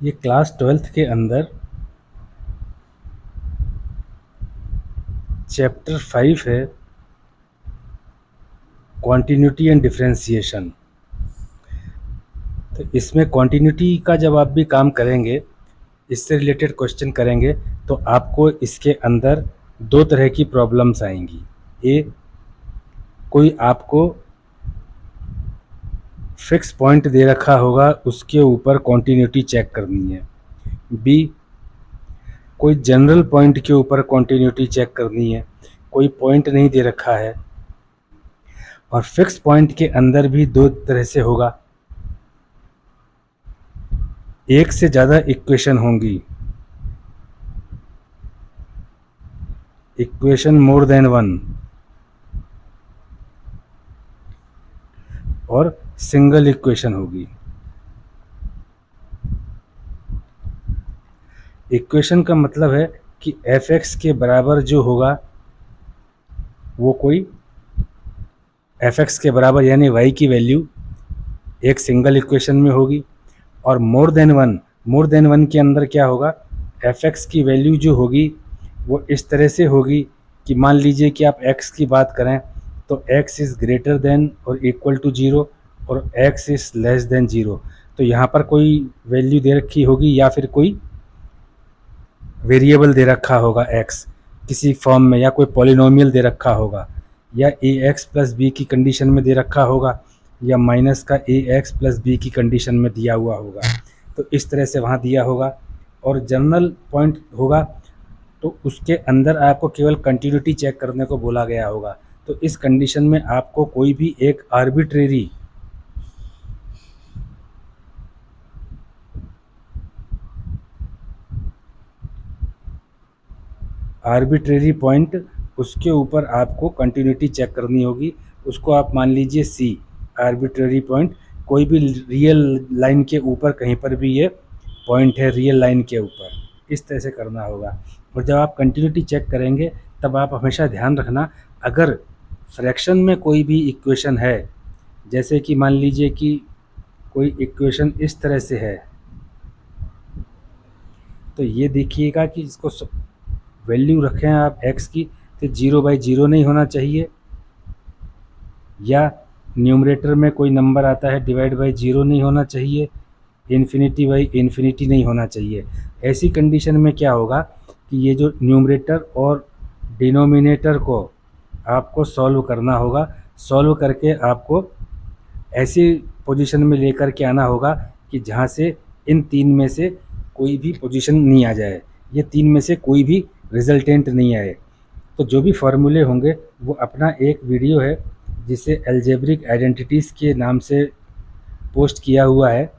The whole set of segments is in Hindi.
ये क्लास 12th के अंदर चैप्टर 5 है, कॉन्टिन्यूटी एंड डिफरेंशिएशन। तो इसमें कॉन्टिन्यूटी का जब आप भी काम करेंगे, इससे रिलेटेड क्वेश्चन करेंगे, तो आपको इसके अंदर दो तरह की प्रॉब्लम्स आएंगी। ए, कोई आपको फिक्स पॉइंट दे रखा होगा, उसके ऊपर कॉन्टिन्यूटी चेक करनी है। बी, कोई जनरल पॉइंट के ऊपर कॉन्टिन्यूटी चेक करनी है, कोई पॉइंट नहीं दे रखा है। और फिक्स पॉइंट के अंदर भी दो तरह से होगा, एक से ज़्यादा इक्वेशन होंगी, इक्वेशन मोर देन वन, और सिंगल इक्वेशन होगी। इक्वेशन का मतलब है कि एफ एक्स के बराबर जो होगा वो कोई एफ एक्स के बराबर यानी वाई की वैल्यू एक सिंगल इक्वेशन में होगी। और मोर देन वन के अंदर क्या होगा, एफ एक्स की वैल्यू जो होगी वो इस तरह से होगी कि मान लीजिए कि आप x की बात करें तो x इज़ ग्रेटर देन और इक्वल टू 0 और x इज़ लेस देन 0। तो यहाँ पर कोई वैल्यू दे रखी होगी या फिर कोई वेरिएबल दे रखा होगा x किसी फॉर्म में, या कोई पॉलिनोमियल दे रखा होगा, या ए एक्स प्लस बी की कंडीशन में दे रखा होगा, या माइनस का ए एक्स प्लस बी की कंडीशन में दिया हुआ होगा। तो इस तरह से वहाँ दिया होगा। और जनरल पॉइंट होगा तो उसके अंदर आपको केवल कंटिन्यूटी चेक करने को बोला गया होगा। तो इस कंडीशन में आपको कोई भी एक आर्बिट्रेरी पॉइंट, उसके ऊपर आपको कंटिन्यूटी चेक करनी होगी। उसको आप मान लीजिए सी, आर्बिट्रेरी पॉइंट, कोई भी रियल लाइन के ऊपर कहीं पर भी ये पॉइंट है, रियल लाइन के ऊपर, इस तरह से करना होगा। और जब आप कंटिन्यूटी चेक करेंगे तब आप हमेशा ध्यान रखना, अगर फ्रैक्शन में कोई भी इक्वेशन है, जैसे कि मान लीजिए कि कोई इक्वेशन इस तरह से है, तो ये देखिएगा कि इसको वैल्यू रखें आप x की, तो 0/0 नहीं होना चाहिए, या न्यूमरेटर में कोई नंबर आता है डिवाइड बाई 0 नहीं होना चाहिए, इन्फिनिटी बाई इन्फिनिटी नहीं होना चाहिए। ऐसी कंडीशन में क्या होगा कि ये जो न्यूमरेटर और डिनोमिनेटर को आपको सॉल्व करना होगा। सॉल्व करके आपको ऐसी पोजीशन में लेकर के आना होगा कि जहाँ से इन तीन में से कोई भी पोजीशन नहीं आ जाए, ये तीन में से कोई भी रिजल्टेंट नहीं आए। तो जो भी फार्मूले होंगे वो अपना एक वीडियो है जिसे एल्जेब्रिक आइडेंटिटीज़ के नाम से पोस्ट किया हुआ है।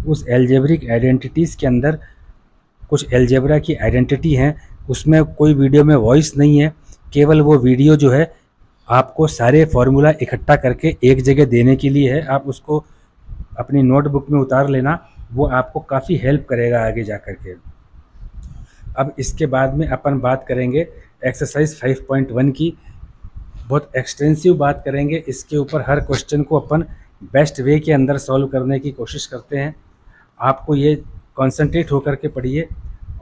उस एल्जेब्रिक आइडेंटिटीज़ के अंदर कुछ एल्जेब्रा की आइडेंटिटी हैं, उसमें कोई वीडियो में वॉइस नहीं है, केवल वो वीडियो जो है आपको सारे फार्मूला इकट्ठा करके एक जगह देने के लिए है। आप उसको अपनी नोटबुक में उतार लेना, वो आपको काफ़ी हेल्प करेगा आगे जा कर के। अब इसके बाद में अपन बात करेंगे एक्सरसाइज 5.1 की, बहुत एक्सटेंसिव बात करेंगे इसके ऊपर। हर क्वेश्चन को अपन बेस्ट वे के अंदर सॉल्व करने की कोशिश करते हैं। आपको ये कंसंट्रेट होकर के पढ़िए,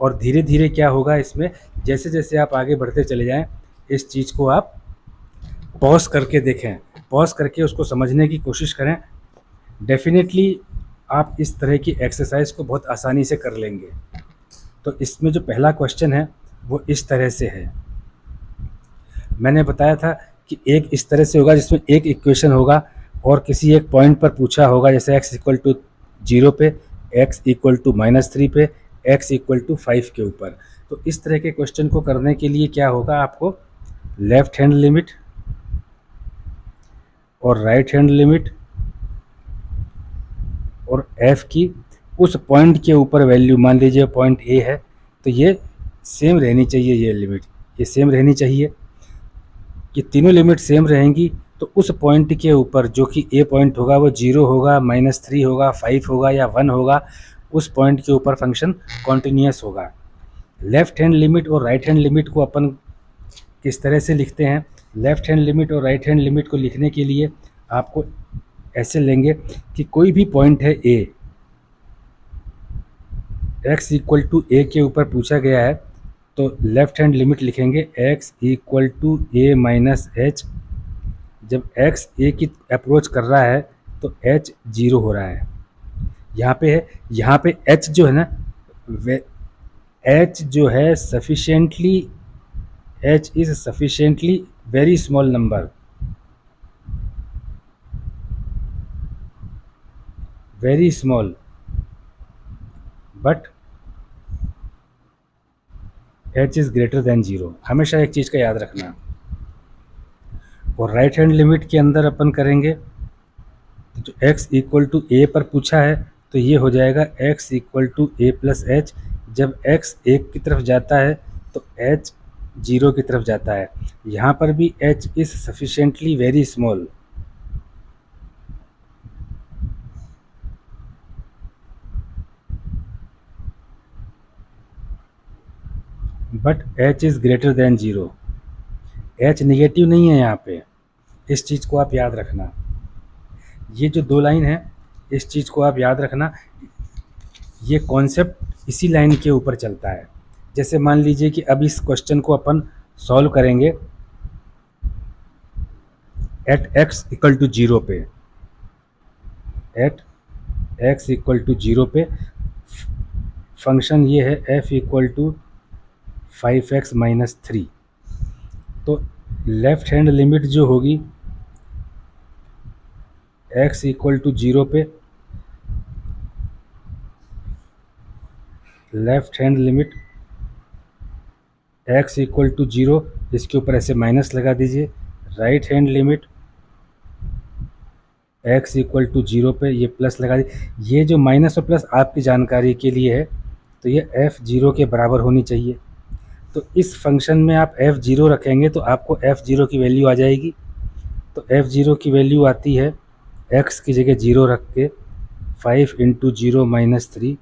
और धीरे धीरे क्या होगा इसमें, जैसे जैसे आप आगे बढ़ते चले जाएं, इस चीज़ को आप पॉज करके देखें, पॉज करके उसको समझने की कोशिश करें। डेफिनेटली आप इस तरह की एक्सरसाइज को बहुत आसानी से कर लेंगे। तो इसमें जो पहला क्वेश्चन है वो इस तरह से है। मैंने बताया था कि एक इस तरह से होगा जिसमें एक इक्वेशन होगा और किसी एक पॉइंट पर पूछा होगा, जैसे x इक्वल टू 0 पे, x इक्वल टू -3 पे, x इक्वल टू 5 के ऊपर। तो इस तरह के क्वेश्चन को करने के लिए क्या होगा, आपको लेफ्ट हैंड लिमिट और राइट हैंड लिमिट और f की उस पॉइंट के ऊपर वैल्यू, मान लीजिए पॉइंट a है, तो ये सेम रहनी चाहिए, ये लिमिट ये सेम रहनी चाहिए। ये तीनों लिमिट सेम रहेंगी तो उस पॉइंट के ऊपर जो कि ए पॉइंट होगा वो 0 होगा, -3 होगा, 5 होगा या 1 होगा, उस पॉइंट के ऊपर फंक्शन कॉन्टिन्यूस होगा। लेफ्ट हैंड लिमिट और राइट हैंड लिमिट को अपन किस तरह से लिखते हैं, लेफ्ट हैंड लिमिट और राइट हैंड लिमिट को लिखने के लिए आपको ऐसे लेंगे कि कोई भी पॉइंट है A, x equal to A के ऊपर पूछा गया है, तो लेफ्ट हैंड लिमिट लिखेंगे x equal to A minus H. जब x ए की अप्रोच कर रहा है तो h 0 हो रहा है। यहाँ पे है, यहाँ पे h जो है ना, h जो है sufficiently, h is sufficiently very small number, very small, but h is greater then 0। हमेशा एक चीज़ का याद रखना। और राइट हैंड लिमिट के अंदर अपन करेंगे तो जो x इक्वल टू ए पर पूछा है तो ये हो जाएगा x equal to A plus H. जब x एक की तरफ जाता है तो h 0 की तरफ जाता है। यहाँ पर भी h is sufficiently very small, but h is greater then 0। h negative नहीं है यहाँ पे, इस चीज़ को आप याद रखना। ये जो दो लाइन है, इस चीज़ को आप याद रखना। ये कॉन्सेप्ट इसी लाइन के ऊपर चलता है। जैसे मान लीजिए कि अब इस क्वेश्चन को अपन सॉल्व करेंगे एट x इक्वल टू 0 पे, एट x इक्वल टू 0 पे फंक्शन ये है f equal to 5x minus 3। तो लेफ्ट हैंड लिमिट जो होगी x इक्वल टू 0 पे, left hand limit x equal to 0, इसके ऊपर ऐसे माइनस लगा दीजिए। Right hand limit x equal to 0 पे ये प्लस लगा दीजिए। ये जो माइनस और प्लस आपकी जानकारी के लिए है, तो ये f 0 के बराबर होनी चाहिए। तो इस फंक्शन में आप f 0 रखेंगे तो आपको f 0 की वैल्यू आ जाएगी। तो f 0 की वैल्यू आती है, x की जगह 0 रख के 5 into 0 minus 3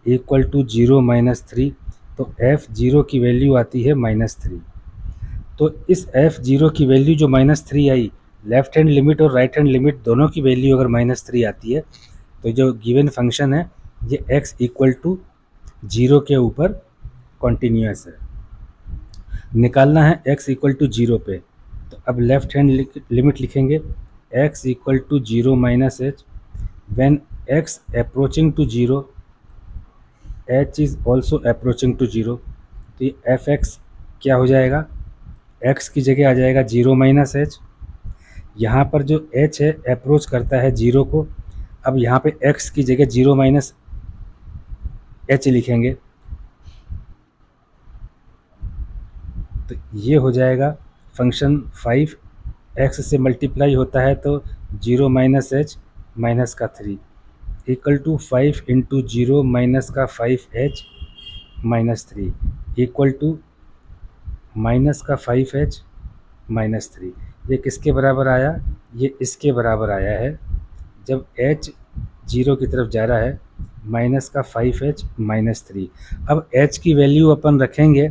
equal to 0 minus 3। तो f 0 की वैल्यू आती है -3। तो इस f 0 की वैल्यू जो -3 आई, लेफ्ट हैंड लिमिट और राइट हैंड लिमिट दोनों की वैल्यू अगर -3 आती है तो जो गिवन फंक्शन है ये x इक्वल टू 0 के ऊपर कॉन्टीन्यूअस है। निकालना है x इक्वल टू 0 पे, तो अब लेफ्ट हैंड लिमिट लिखेंगे x equal to 0 minus H. When x approaching to 0, h is also approaching to 0। तो ये एफ एक्स क्या हो जाएगा, x की जगह आ जाएगा 0 माइनस एच। यहाँ पर जो h है अप्रोच करता है 0 को। अब यहाँ पे x की जगह 0 माइनस एच लिखेंगे तो ये हो जाएगा फंक्शन 5x से मल्टीप्लाई होता है तो 0 माइनस एच माइनस का 3 इक्वल टू 5 इंटू 0 माइनस का 5h minus 3 equal to minus का 5h माइनस 3। ये किसके बराबर आया, ये इसके बराबर आया है। जब h 0 की तरफ जा रहा है, माइनस का 5h माइनस 3। अब h की वैल्यू अपन रखेंगे,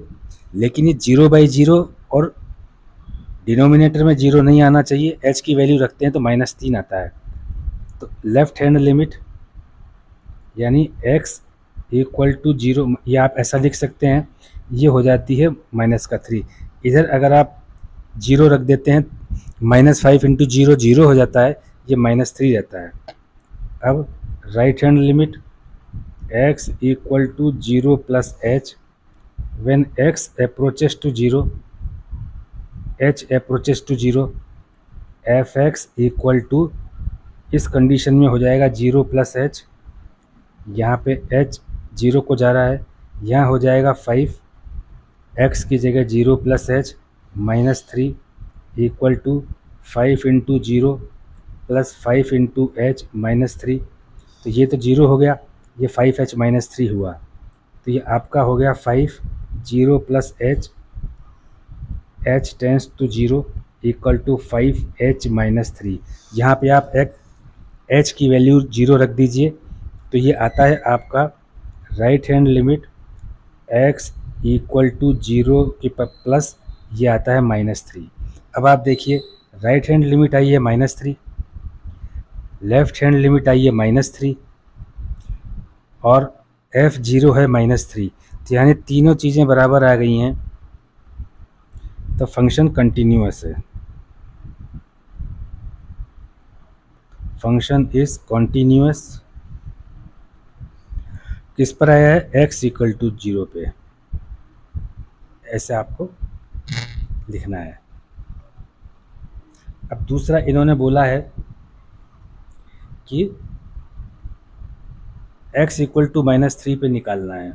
लेकिन ये 0/0 और डिनोमिनेटर में 0 नहीं आना चाहिए। h की वैल्यू रखते हैं तो -3 आता है। तो लेफ्ट हैंड लिमिट यानी x इक्वल टू 0, ये आप ऐसा लिख सकते हैं, ये हो जाती है -3। इधर अगर आप 0 रख देते हैं, -5 इंटू 0 0 हो जाता है, ये -3 रहता है। अब right hand limit x equal to 0 plus H. When x approaches to 0, h approaches to 0, F x equal to, इस कंडीशन में हो जाएगा 0 प्लस एच। यहाँ पे h 0 को जा रहा है, यहाँ हो जाएगा 5, x की जगह 0 plus H -3 equal to 5 into 0 plus 5 into H -3। तो ये तो 0 हो गया, ये 5h -3 हुआ, तो ये आपका हो गया 5 0 plus h tends to 0 equal to 5h -3। यहाँ पे आप h की वैल्यू 0 रख दीजिए, तो ये आता है आपका right hand limit x equal to 0 की प्लस ये आता है -3। अब आप देखिए राइट हैंड लिमिट आई है -3, लेफ्ट हैंड लिमिट आई है -3 और f0 है -3, तो यानी तीनों चीज़ें बराबर आ गई हैं, तो फंक्शन कंटिन्यूअस है। फंक्शन इज कॉन्टीन्यूअस किस पर आया है, x = 0 पे। ऐसे आपको लिखना है। अब दूसरा इन्होंने बोला है कि x = -3 पे निकालना है।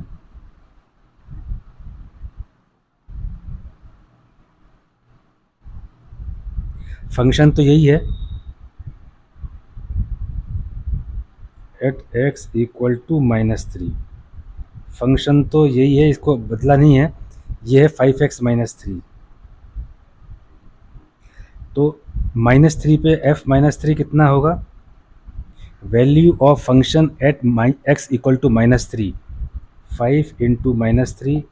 फंक्शन तो यही है, एट x = -3। फंक्शन तो यही है, इसको बदला नहीं है, ये है 5x - 3। तो -3 पे f -3 कितना होगा, value of function eight x = -3, 5 × -3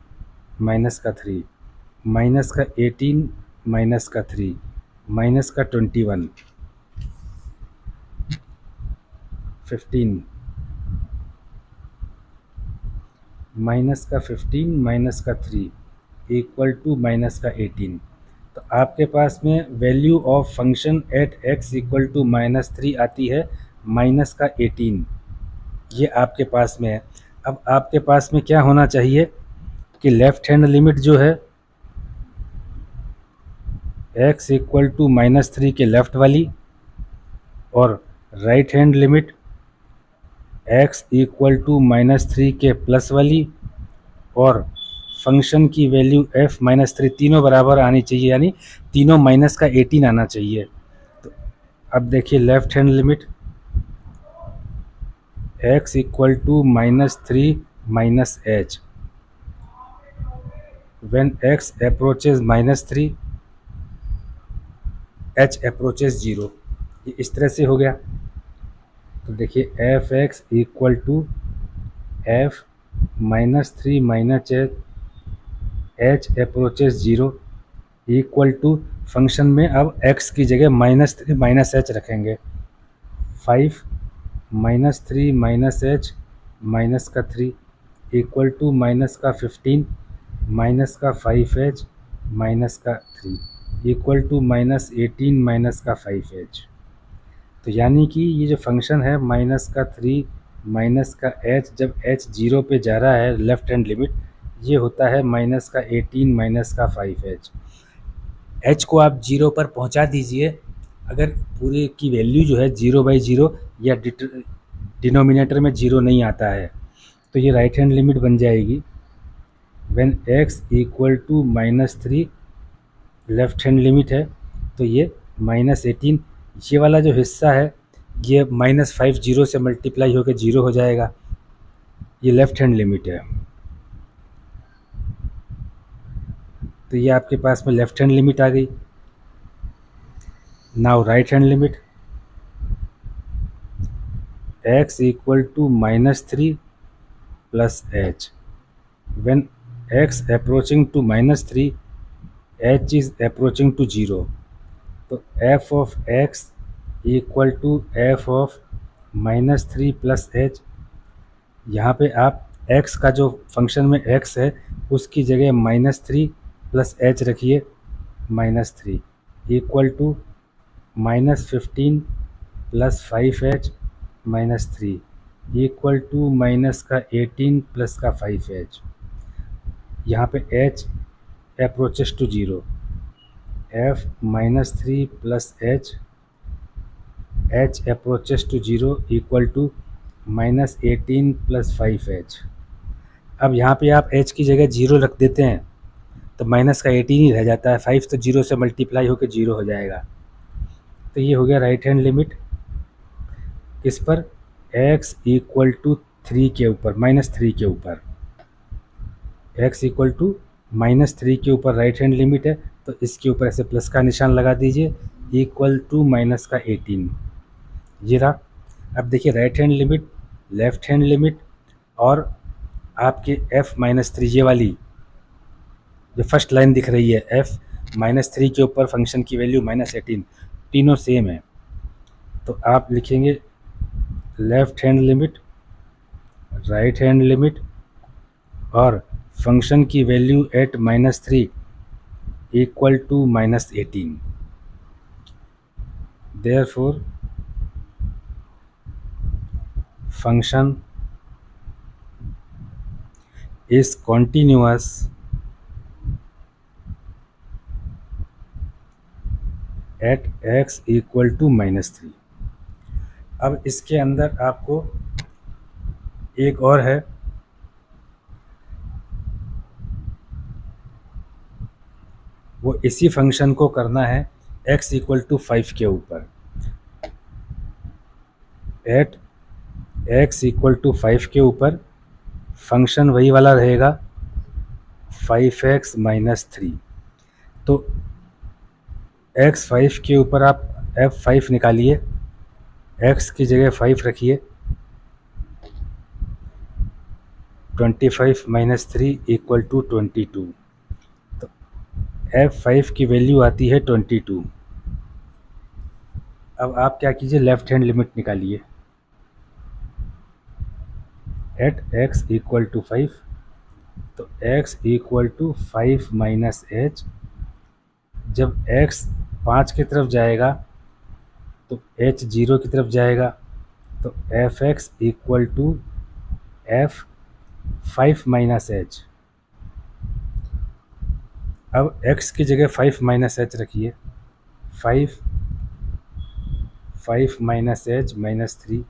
minus का 3 माइनस का 18 माइनस का 3 माइनस का 21 15 माइनस का 15 माइनस का 3 = -18। तो आपके पास में value of function eight x = -3 आती है -18। ये आपके पास में है। अब आपके पास में क्या होना चाहिए कि लेफ्ट हैंड लिमिट जो है x = -3 के लेफ्ट वाली और राइट हैंड लिमिट x = -3 के प्लस वाली और फंक्शन की वैल्यू f -3 तीनों बराबर आनी चाहिए, यानी तीनों माइनस का 18 आना चाहिए। तो अब देखिए left hand limit x = -3 - h, when x approaches -3 h approaches 0। ये इस तरह से हो गया। तो देखिए f(x) = f -3 - h approaches 0 equal to function में अब x की जगह -3 - h रखेंगे। 5 -3 - h माइनस का 3 इक्वल टू माइनस का 15 माइनस का 5h माइनस का 3 इक्वल टू -18 माइनस का 5h। तो यानी कि ये जो फंक्शन है माइनस का 3 माइनस का h, जब h 0 पे जा रहा है लेफ्ट हैंड लिमिट, ये होता है माइनस का 18 माइनस का 5h। h को आप 0 पर पहुंचा दीजिए, अगर पूरे की वैल्यू जो है 0/0 या डिनोमिनेटर में 0 नहीं आता है तो ये राइट हैंड लिमिट बन जाएगी। When x = -3 left hand limit है तो ये -18, ये वाला जो हिस्सा है ये -5 0 से मल्टीप्लाई होकर 0 हो जाएगा। ये लेफ्ट हैंड लिमिट है। तो ये आपके पास में लेफ्ट हैंड लिमिट आ गई। Now right hand limit x = -3 plus h, when x approaching to -3 h is approaching to 0, तो f of x = f of -3 plus h। यहाँ पे आप x का जो फंक्शन में x है उसकी जगह -3 प्लस h रखिए, -3 equal to -15 plus 5h minus 3 equal to minus का 18 प्लस का 5h। यहाँ पे h approaches to 0, f -3 plus h approaches to 0 equal to -18 plus 5h। अब यहाँ पे आप h की जगह 0 रख देते हैं तो माइनस का 18 ही रह जाता है, 5 तो 0 से मल्टीप्लाई होकर 0 हो जाएगा। तो ये हो गया राइट हैंड लिमिट किस पर, x = 3 के ऊपर, -3 के ऊपर, x = -3 के ऊपर राइट हैंड लिमिट है तो इसके ऊपर ऐसे प्लस का निशान लगा दीजिए, इक्वल टू माइनस का 18। ये रहा। अब देखिए right hand limit, left hand limit और आपके f -3 ये वाली जो फर्स्ट लाइन दिख रही है f -3 के ऊपर फंक्शन की वैल्यू -18, तीनों सेम है। तो आप लिखेंगे left hand limit, right hand limit और फंक्शन की value at -3 equal to -18। Therefore function is continuous at x equal to -3। अब इसके अंदर आपको एक और है, वो इसी फंक्शन को करना है x इक्वल टू 5 के ऊपर। एट x इक्वल टू 5 के ऊपर फंक्शन वही वाला रहेगा 5x -3। तो x 5 के ऊपर आप f5 निकालिए, x की जगह 5 रखिए, 25 -3 इक्वल टू 22। तो f5 की वैल्यू आती है 22। अब आप क्या कीजिए, लेफ्ट हैंड लिमिट निकालिए एट x इक्वल टू 5। तो x equal to 5 minus H, जब x 5 की तरफ जाएगा तो h 0 की तरफ जाएगा, तो F x equal to F 5 minus H. अब x की जगह 5 माइनस एच रखिए, 5 माइनस एच -3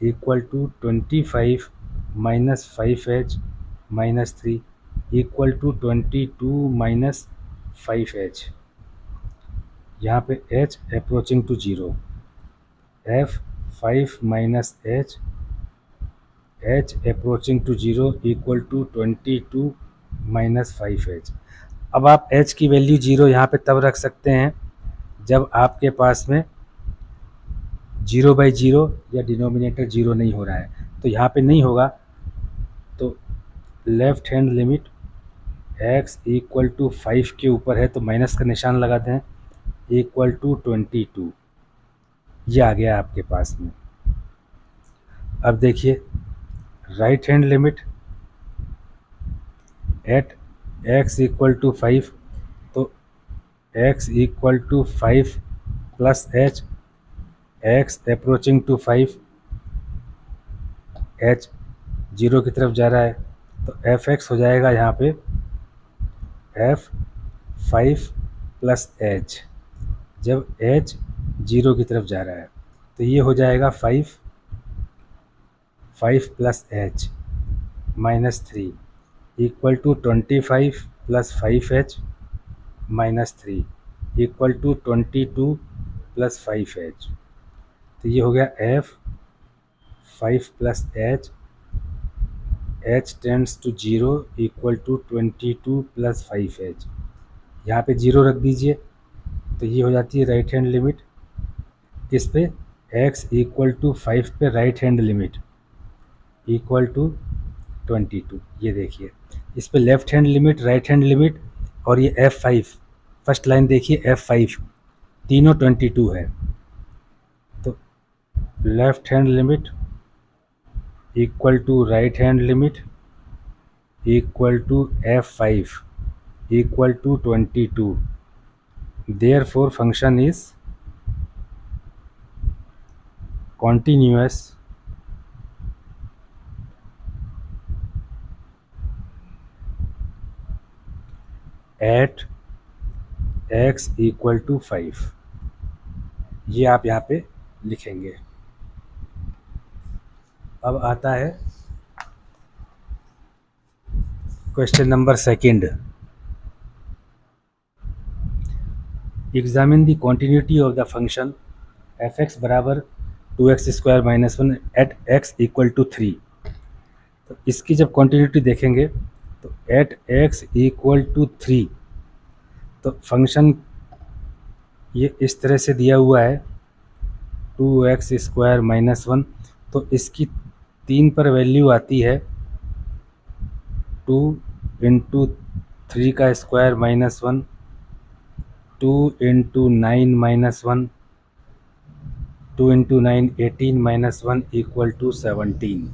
equal to 25 minus 5h -3 equal to 22 minus 5h। यहाँ पे h approaching to 0, f 5 minus h, h approaching to 0 equal to 22 minus 5h। अब आप h की वैल्यू 0 यहाँ पे तब रख सकते हैं जब आपके पास में 0/0 या डिनोमिनेटर 0 नहीं हो रहा है। तो यहाँ पे नहीं होगा, तो left hand limit x equal to 5 के ऊपर है तो माइनस का निशान लगाते हैं, इक्वल टू 22। ये आ गया आपके पास में। अब देखिए right hand limit at x equal to 5, तो x equal to 5 plus h, x approaching to 5, h 0 की तरफ जा रहा है, तो एफ एक्स हो जाएगा यहाँ पे f 5 प्लस h, जब h 0 की तरफ जा रहा है तो ये हो जाएगा 5 plus h -3 equal to 25 plus 5h -3 equal to 22 plus 5h। तो ये हो गया f 5 plus h tends to 0 equal to 22 plus 5h। यहाँ पे 0 रख दीजिए, तो ये हो जाती है राइट हैंड लिमिट किस पे, x इक्वल टू 5 पे right hand limit equal to 22। ये देखिए इस पे left hand limit, right hand limit और ये f5, फर्स्ट लाइन देखिए f5, तीनों 22 है। तो left hand limit equal to right hand limit equal to f5 equal to 22। Therefore function is continuous at x equal to 5। ये आप यहाँ पे लिखेंगे। अब आता है question number second. Examine the continuity of the function F x बराबर 2x² -1 eight x equal to 3। तो इसकी जब कॉन्टिन्यूटी देखेंगे तो एट x इक्वल टू 3, तो फंक्शन ये इस तरह से दिया हुआ है 2x² -1, तो इसकी 3 पर वैल्यू आती है 2 इंटू 3 का square -1, 2 into 9 -1 2 into 9 18 minus 1 equal to 17।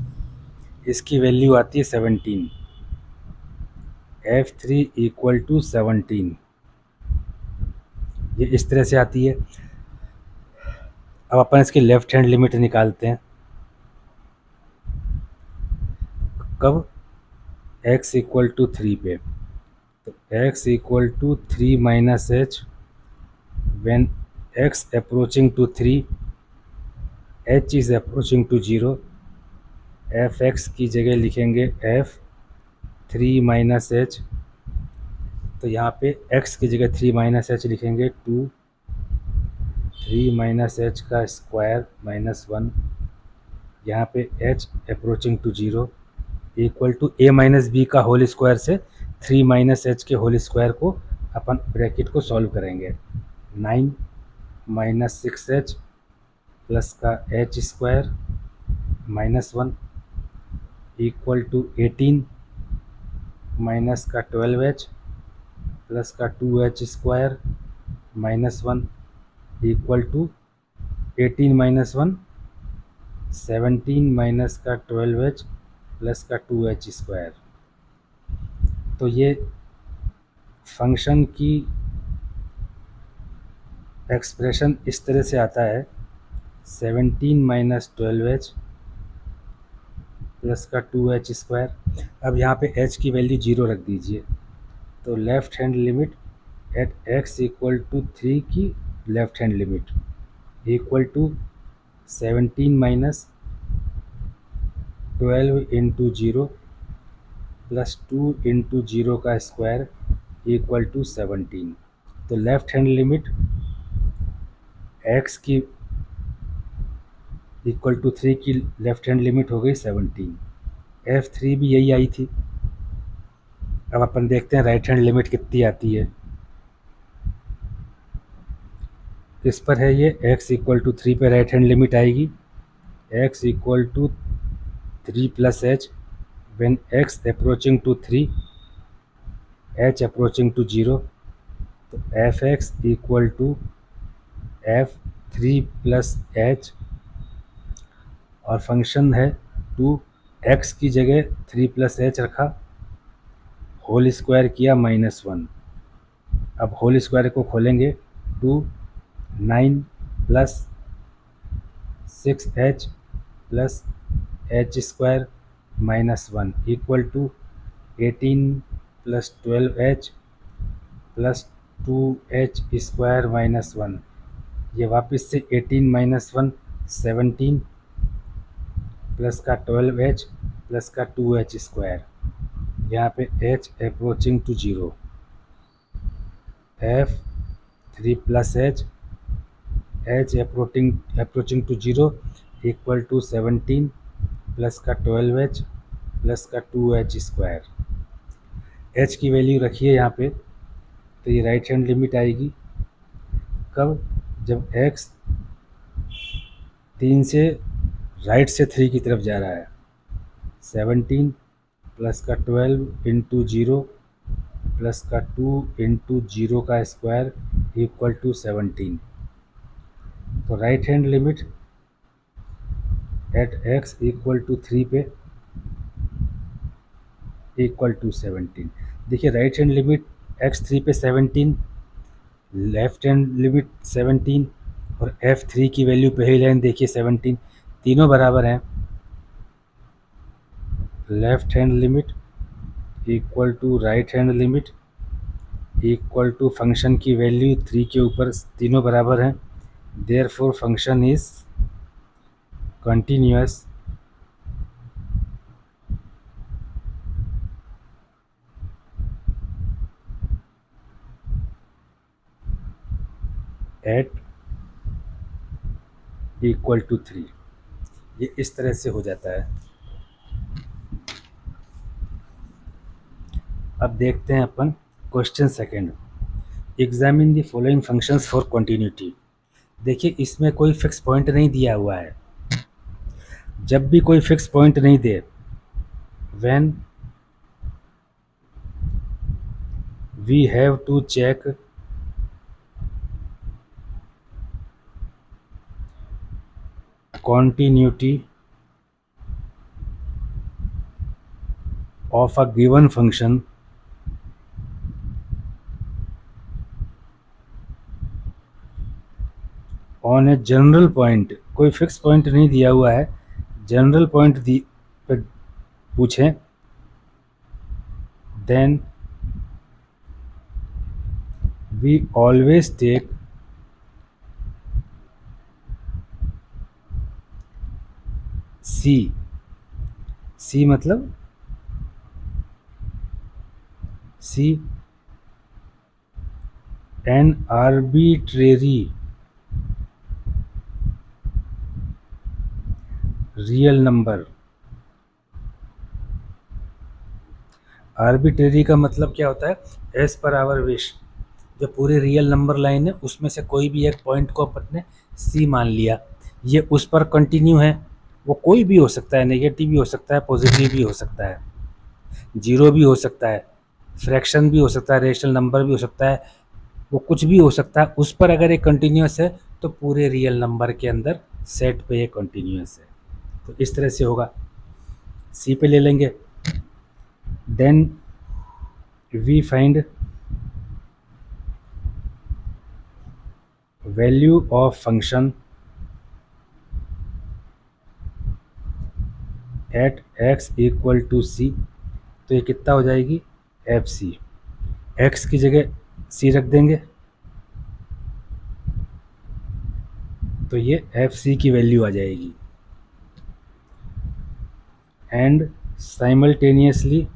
इसकी वैल्यू आती है 17। F3 इक्वल टू 17, ये इस तरह से आती है। अब अपन इसकी लेफ्ट हैंड लिमिट निकालते हैं। कब? x इक्वल टू 3 पे। तो x equal to 3 minus h when x approaching to 3, h is approaching to 0, fx की जगह लिखेंगे f 3 माइनस एच। तो यहाँ पे x की जगह 3 माइनस एच लिखेंगे 2, 3 माइनस एच का स्क्वायर माइनस 1, यहाँ पे h approaching to 0 equal to a minus b का होल स्क्वायर से 3 माइनस एच के होल स्क्वायर को अपन ब्रैकेट को सॉल्व करेंगे। 9 माइनस 6h प्लस का h square minus 1 equal to 18 minus का 12h प्लस का 2h square minus 1 equal to 18 minus 1 17 minus का 12h प्लस का 2h स्क्वायर। तो ये फंक्शन की एक्सप्रेशन इस तरह से आता है 17 माइनस 12h प्लस का 2h स्क्वायर। अब यहाँ पे h की वैल्यू 0 रख दीजिए। तो left hand limit at x equal to 3 की left hand limit equal to 17 minus 12 into 0 plus 2 into 0 का स्क्वायर इक्वल टू 17। तो लेफ्ट हैंड लिमिट x की इक्वल टू 3 की लेफ्ट हैंड लिमिट हो गई 17। F3 भी यही आई थी। अब अपन देखते हैं राइट हैंड लिमिट कितनी आती है। इस पर है ये x इक्वल टू 3 पे राइट हैंड लिमिट आएगी x equal to 3 plus h when x approaching to 3 h approaching to 0। तो F x equal to F3 plus h और फंक्शन है 2, x की जगह 3 प्लस एच रखा, होल स्क्वायर किया माइनस 1। अब होल स्क्वायर को खोलेंगे 2 9 plus 6h plus h square minus 1 equal to 18 plus 12h plus 2h square minus 1। ये वापस से 18 माइनस 1 17 प्लस का 12h प्लस का 2h स्क्वायर। यहाँ पे h approaching to 0 F3 plus h approaching to 0 equal to 17 plus का 12h प्लस का 2h स्क्वायर। h की वैल्यू रखिए यहाँ पे। तो ये राइट हैंड लिमिट आएगी कब? जब x 3 से राइट से 3 की तरफ जा रहा है। 17 प्लस का 12 इंटू 0 प्लस का 2 इंटू 0 का स्क्वायर इक्वल टू 17। तो right hand limit at x equal to 3 पे इक्वल टू 17। देखिए राइट हैंड लिमिट x 3 पे 17, लेफ्ट हैंड लिमिट 17 और F3 की वैल्यू पहली लाइन देखिए 17, तीनों बराबर हैं। Left hand limit equal to right hand limit equal to function की वैल्यू 3 के ऊपर तीनों बराबर हैं। Therefore function is continuous at equal to 3। ये इस तरह से हो जाता है। अब देखते हैं अपन question second. Examine the following functions for continuity. देखिए इसमें कोई फिक्स पॉइंट नहीं दिया हुआ है। जब भी कोई फिक्स पॉइंट नहीं दे, when we have to check continuity of a given function on a general point, कोई फिक्स पॉइंट नहीं दिया हुआ है, जनरल पॉइंट पे पूछें, then we always take c मतलब c an arbitrary real number. Arbitrary का मतलब क्या होता है? As per hour wish. जो पूरी रियल नंबर लाइन है उसमें से कोई भी एक पॉइंट को अपन ने सी मान लिया, ये उस पर कंटिन्यू है, वो कोई भी हो सकता है, नेगेटिव भी हो सकता है, पॉजिटिव भी हो सकता है, जीरो भी हो सकता है, फ्रैक्शन भी हो सकता है, रेशनल नंबर भी हो सकता है, वो कुछ भी हो सकता है। उस पर अगर ये कंटिन्यूस है तो पूरे रियल नंबर के अंदर सेट पे ये कंटिन्यूस है। तो इस तरह से होगा, सी पे ले लेंगे। Then we find value of function at x equal to c. तो ये कितना हो जाएगी? एफ सी। एक्स की जगह सी रख देंगे तो ये एफ सी की वैल्यू आ जाएगी। And simultaneously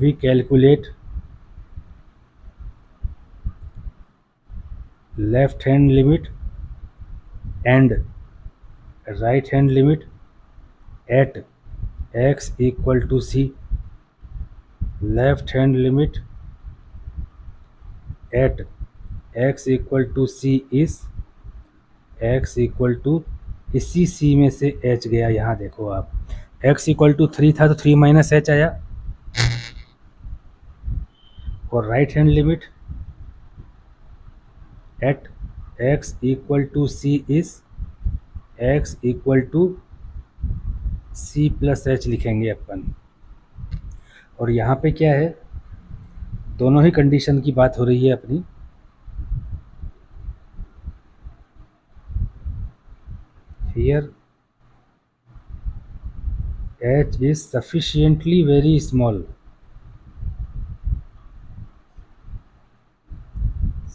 we calculate left hand limit and right hand limit at x equal to c. left hand limit at x equal to c is x equal to, इसी c में से h गया, यहाँ देखो आप, x इक्वल टू 3 था तो 3 माइनस एच आया, और right hand limit at x equal to c is x equal to c plus h लिखेंगे अपन। और यहाँ पे क्या है, दोनों ही कंडीशन की बात हो रही है अपनी। Here h is sufficiently very small,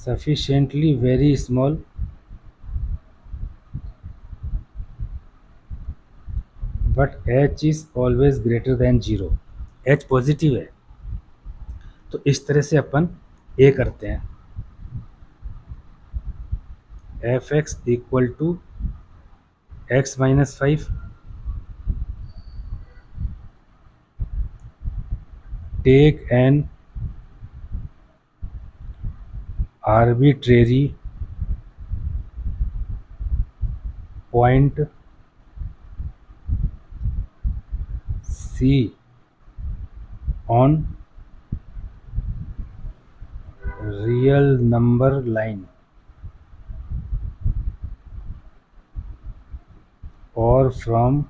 sufficiently very small but h is always greater than 0। h positive है, तो इस तरह से अपन a करते हैं, f x equal to x minus 5 take an arbitrary point C on real number line or from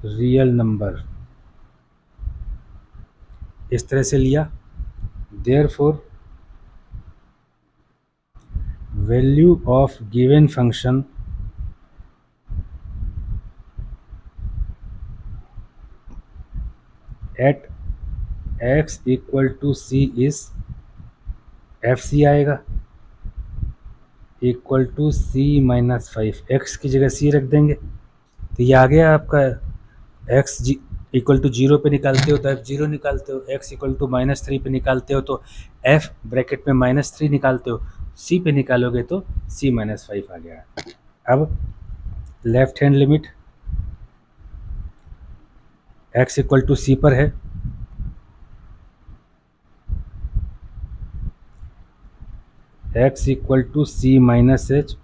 real number, इस तरह से लिया। Therefore value of given function at x equal to c is f c आएगा, equal to c minus 5। X की जगह c रख देंगे तो ये आ गया आपका। एक्स इक्वल टू 0 पे निकालते हो तो एफ 0 निकालते हो, एक्स इक्वल टू -3 पे निकालते हो तो एफ ब्रैकेट में -3 निकालते हो, सी पे निकालोगे तो c माइनस 5 आ गया। अब left hand limit x equal to c पर है, x equal to c minus H.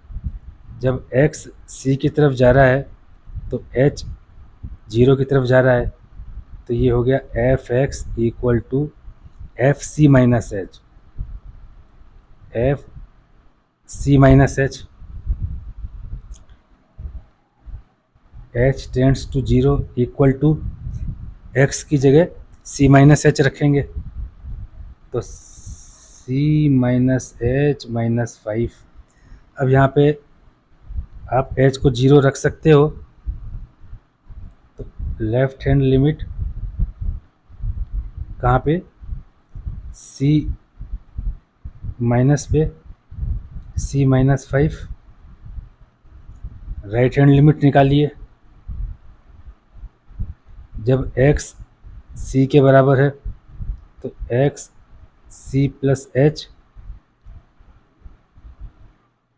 जब x c की तरफ जा रहा है तो h 0 की तरफ जा रहा है, तो ये हो गया f x equal to f c minus h, f c minus h, h tends to zero equal to x की जगह सी माइनस एच रखेंगे, तो सी माइनस एच माइनस 5। अब यहाँ पे आप एच को जीरो रख सकते हो, तो लेफ्ट हैंड लिमिट कहाँ पे, सी माइनस पे, C minus 5, right hand limit निकालिए। जब x सी के बराबर है तो x C plus H,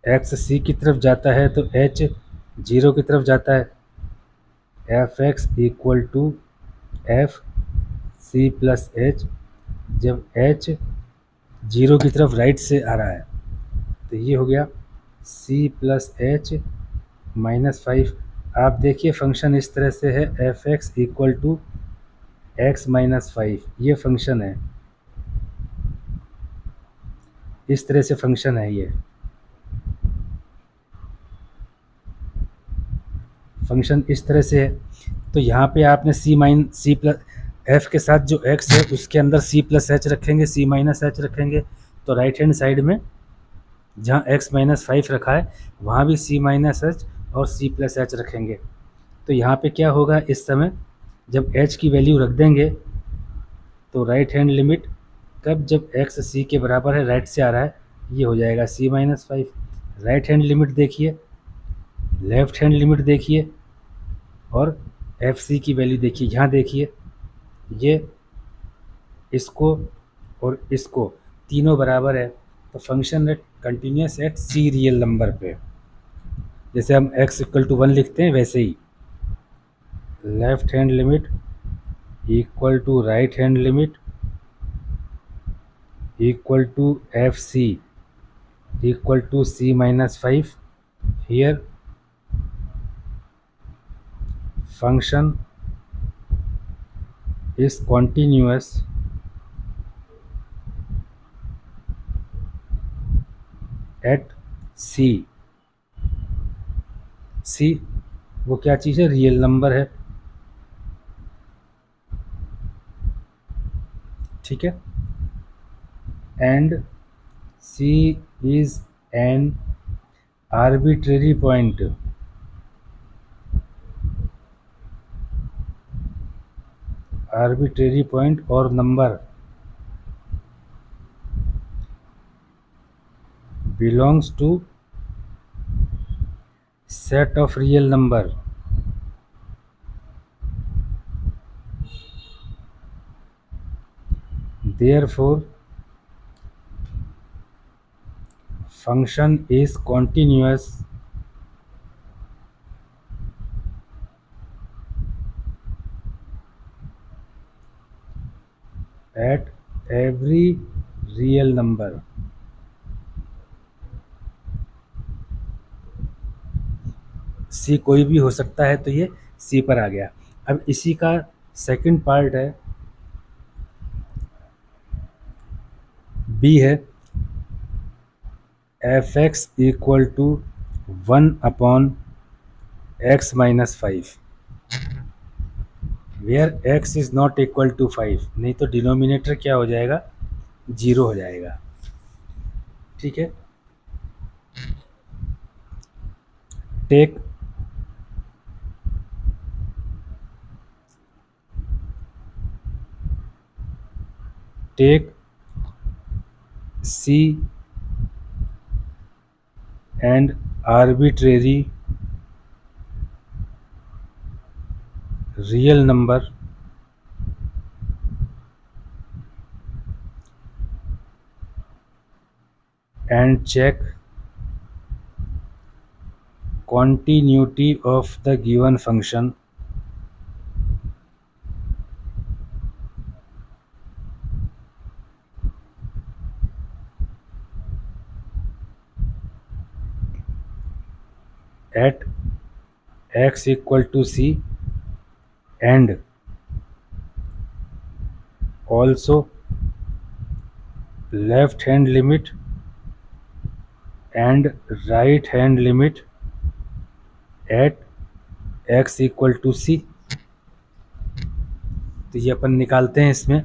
X C की तरफ जाता है तो h जीरो की तरफ जाता है, f x equal to f c plus H. जब h जीरो की तरफ राइट से आ रहा है तो ये हो गया c प्लस एच माइनस 5। आप देखिए फंक्शन इस तरह से है, f x equal to x minus 5, ये फंक्शन है, इस तरह से फंक्शन है ये फंक्शन, इस तरह से है। तो यहाँ पे आपने सी प्लस एफ के साथ जो एक्स है उसके अंदर सी प्लस एच रखेंगे, सी माइनस एच रखेंगे, तो राइट हैंड साइड में जहाँ एक्स माइनस 5 रखा है वहाँ भी सी माइनस एच और सी प्लस एच रखेंगे। तो यहाँ पे क्या होगा, इस समय जब एच की वैल्यू रख देंगे तो राइट हैंड लिमिट कब, जब एक्स सी के बराबर है, राइट से आ रहा है, ये हो जाएगा सी माइनस 5। राइट हैंड लिमिट देखिए, लेफ्ट हैंड लिमिट देखिए, और एफ सी की वैल्यू देखिए। यहाँ देखिए ये इसको और इसको तीनों बराबर है, तो फंक्शन है continuous at c real number पे। जैसे हम x इक्वल टू 1 लिखते हैं वैसे ही left hand limit equal to right hand limit equal to f c equal to c minus 5। Here function is continuous at c। c वो क्या चीज़ है, रियल नंबर है, ठीक है। And c is an arbitrary point, arbitrary point और number belongs to set of real number। Therefore function is continuous at every real number। सी कोई भी हो सकता है, तो ये सी पर आ गया। अब इसी का सेकंड पार्ट है, बी है, f x equal to 1 upon x minus 5, where x is not equal to 5, नहीं तो डिनोमिनेटर क्या हो जाएगा, जीरो हो जाएगा, ठीक है। Take take c and arbitrary real number and check continuity of the given function at x equal to c and also left hand limit and right hand limit at x equal to c. तो ये अपन निकालते हैं इसमें,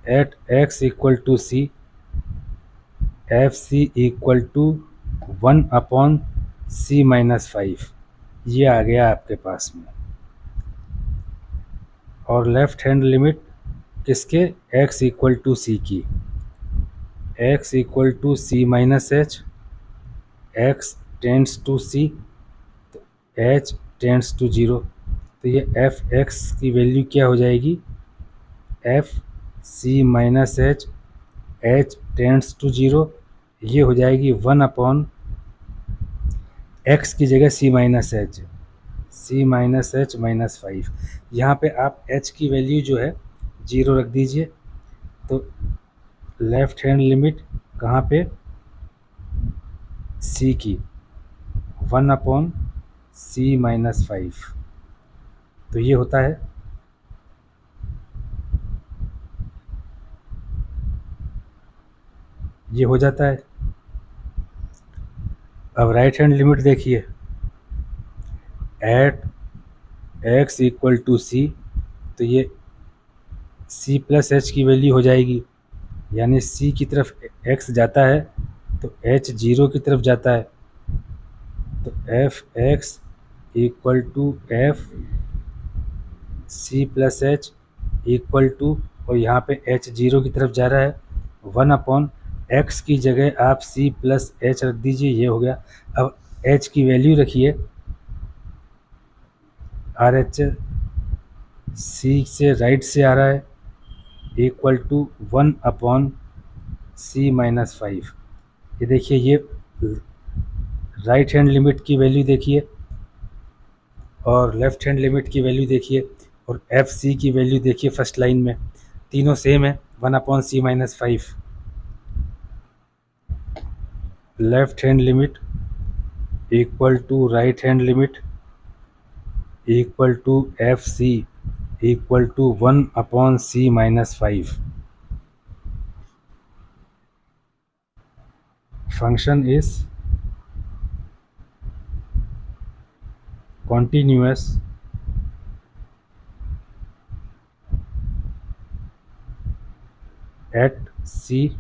at x equal to c f c equal to 1/c-5। ये आ गया आपके पास में। और लेफ्ट हैंड लिमिट किसके, x इक्वल टू सी की, x equal to c minus h, x tends to c, तो h टेंड्स टू 0। तो ये एफ एक्स की वैल्यू क्या हो जाएगी, f c minus h, h tends to 0, ये हो जाएगी 1/x की जगह c minus h, c minus h minus 5। यहाँ पे आप h की वैल्यू जो है 0 रख दीजिए। तो लेफ्ट हैंड लिमिट कहाँ पे, c की 1/c-5। तो ये होता है, ये हो जाता है। अब राइट हैंड लिमिट देखिए, eight x equal to c, तो ये c प्लस एच की वैल्यू हो जाएगी, यानी c की तरफ x जाता है तो h 0 की तरफ जाता है। तो F x equal to f c plus h equal to, और यहाँ पे h 0 की तरफ जा रहा है, 1/x की जगह आप c प्लस एच रख दीजिए, ये हो गया। अब h की वैल्यू रखिए, आर एच सी से राइट से आ रहा है, इक्वल टू 1/c-5। ये देखिए, ये राइट हैंड लिमिट की वैल्यू देखिए और लेफ्ट हैंड लिमिट की वैल्यू देखिए और एफ सी की वैल्यू देखिए फर्स्ट लाइन में, तीनों सेम है, 1/c-5। Left hand limit equal to right hand limit equal to f c equal to 1/c-5। Function is continuous at c.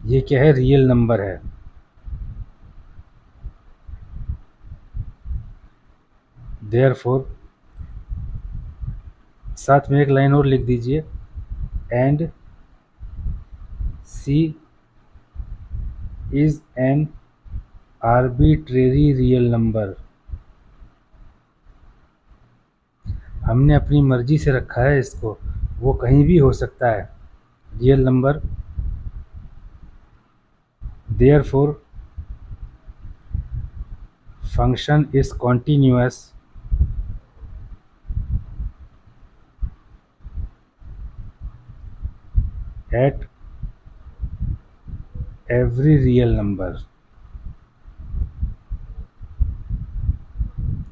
ये क्या है, रियल नंबर है। देयरफॉर, साथ में एक लाइन और लिख दीजिए, and c is an arbitrary real number. हमने अपनी मर्जी से रखा है इसको, वो कहीं भी हो सकता है real number. Therefore function is continuous at every real number.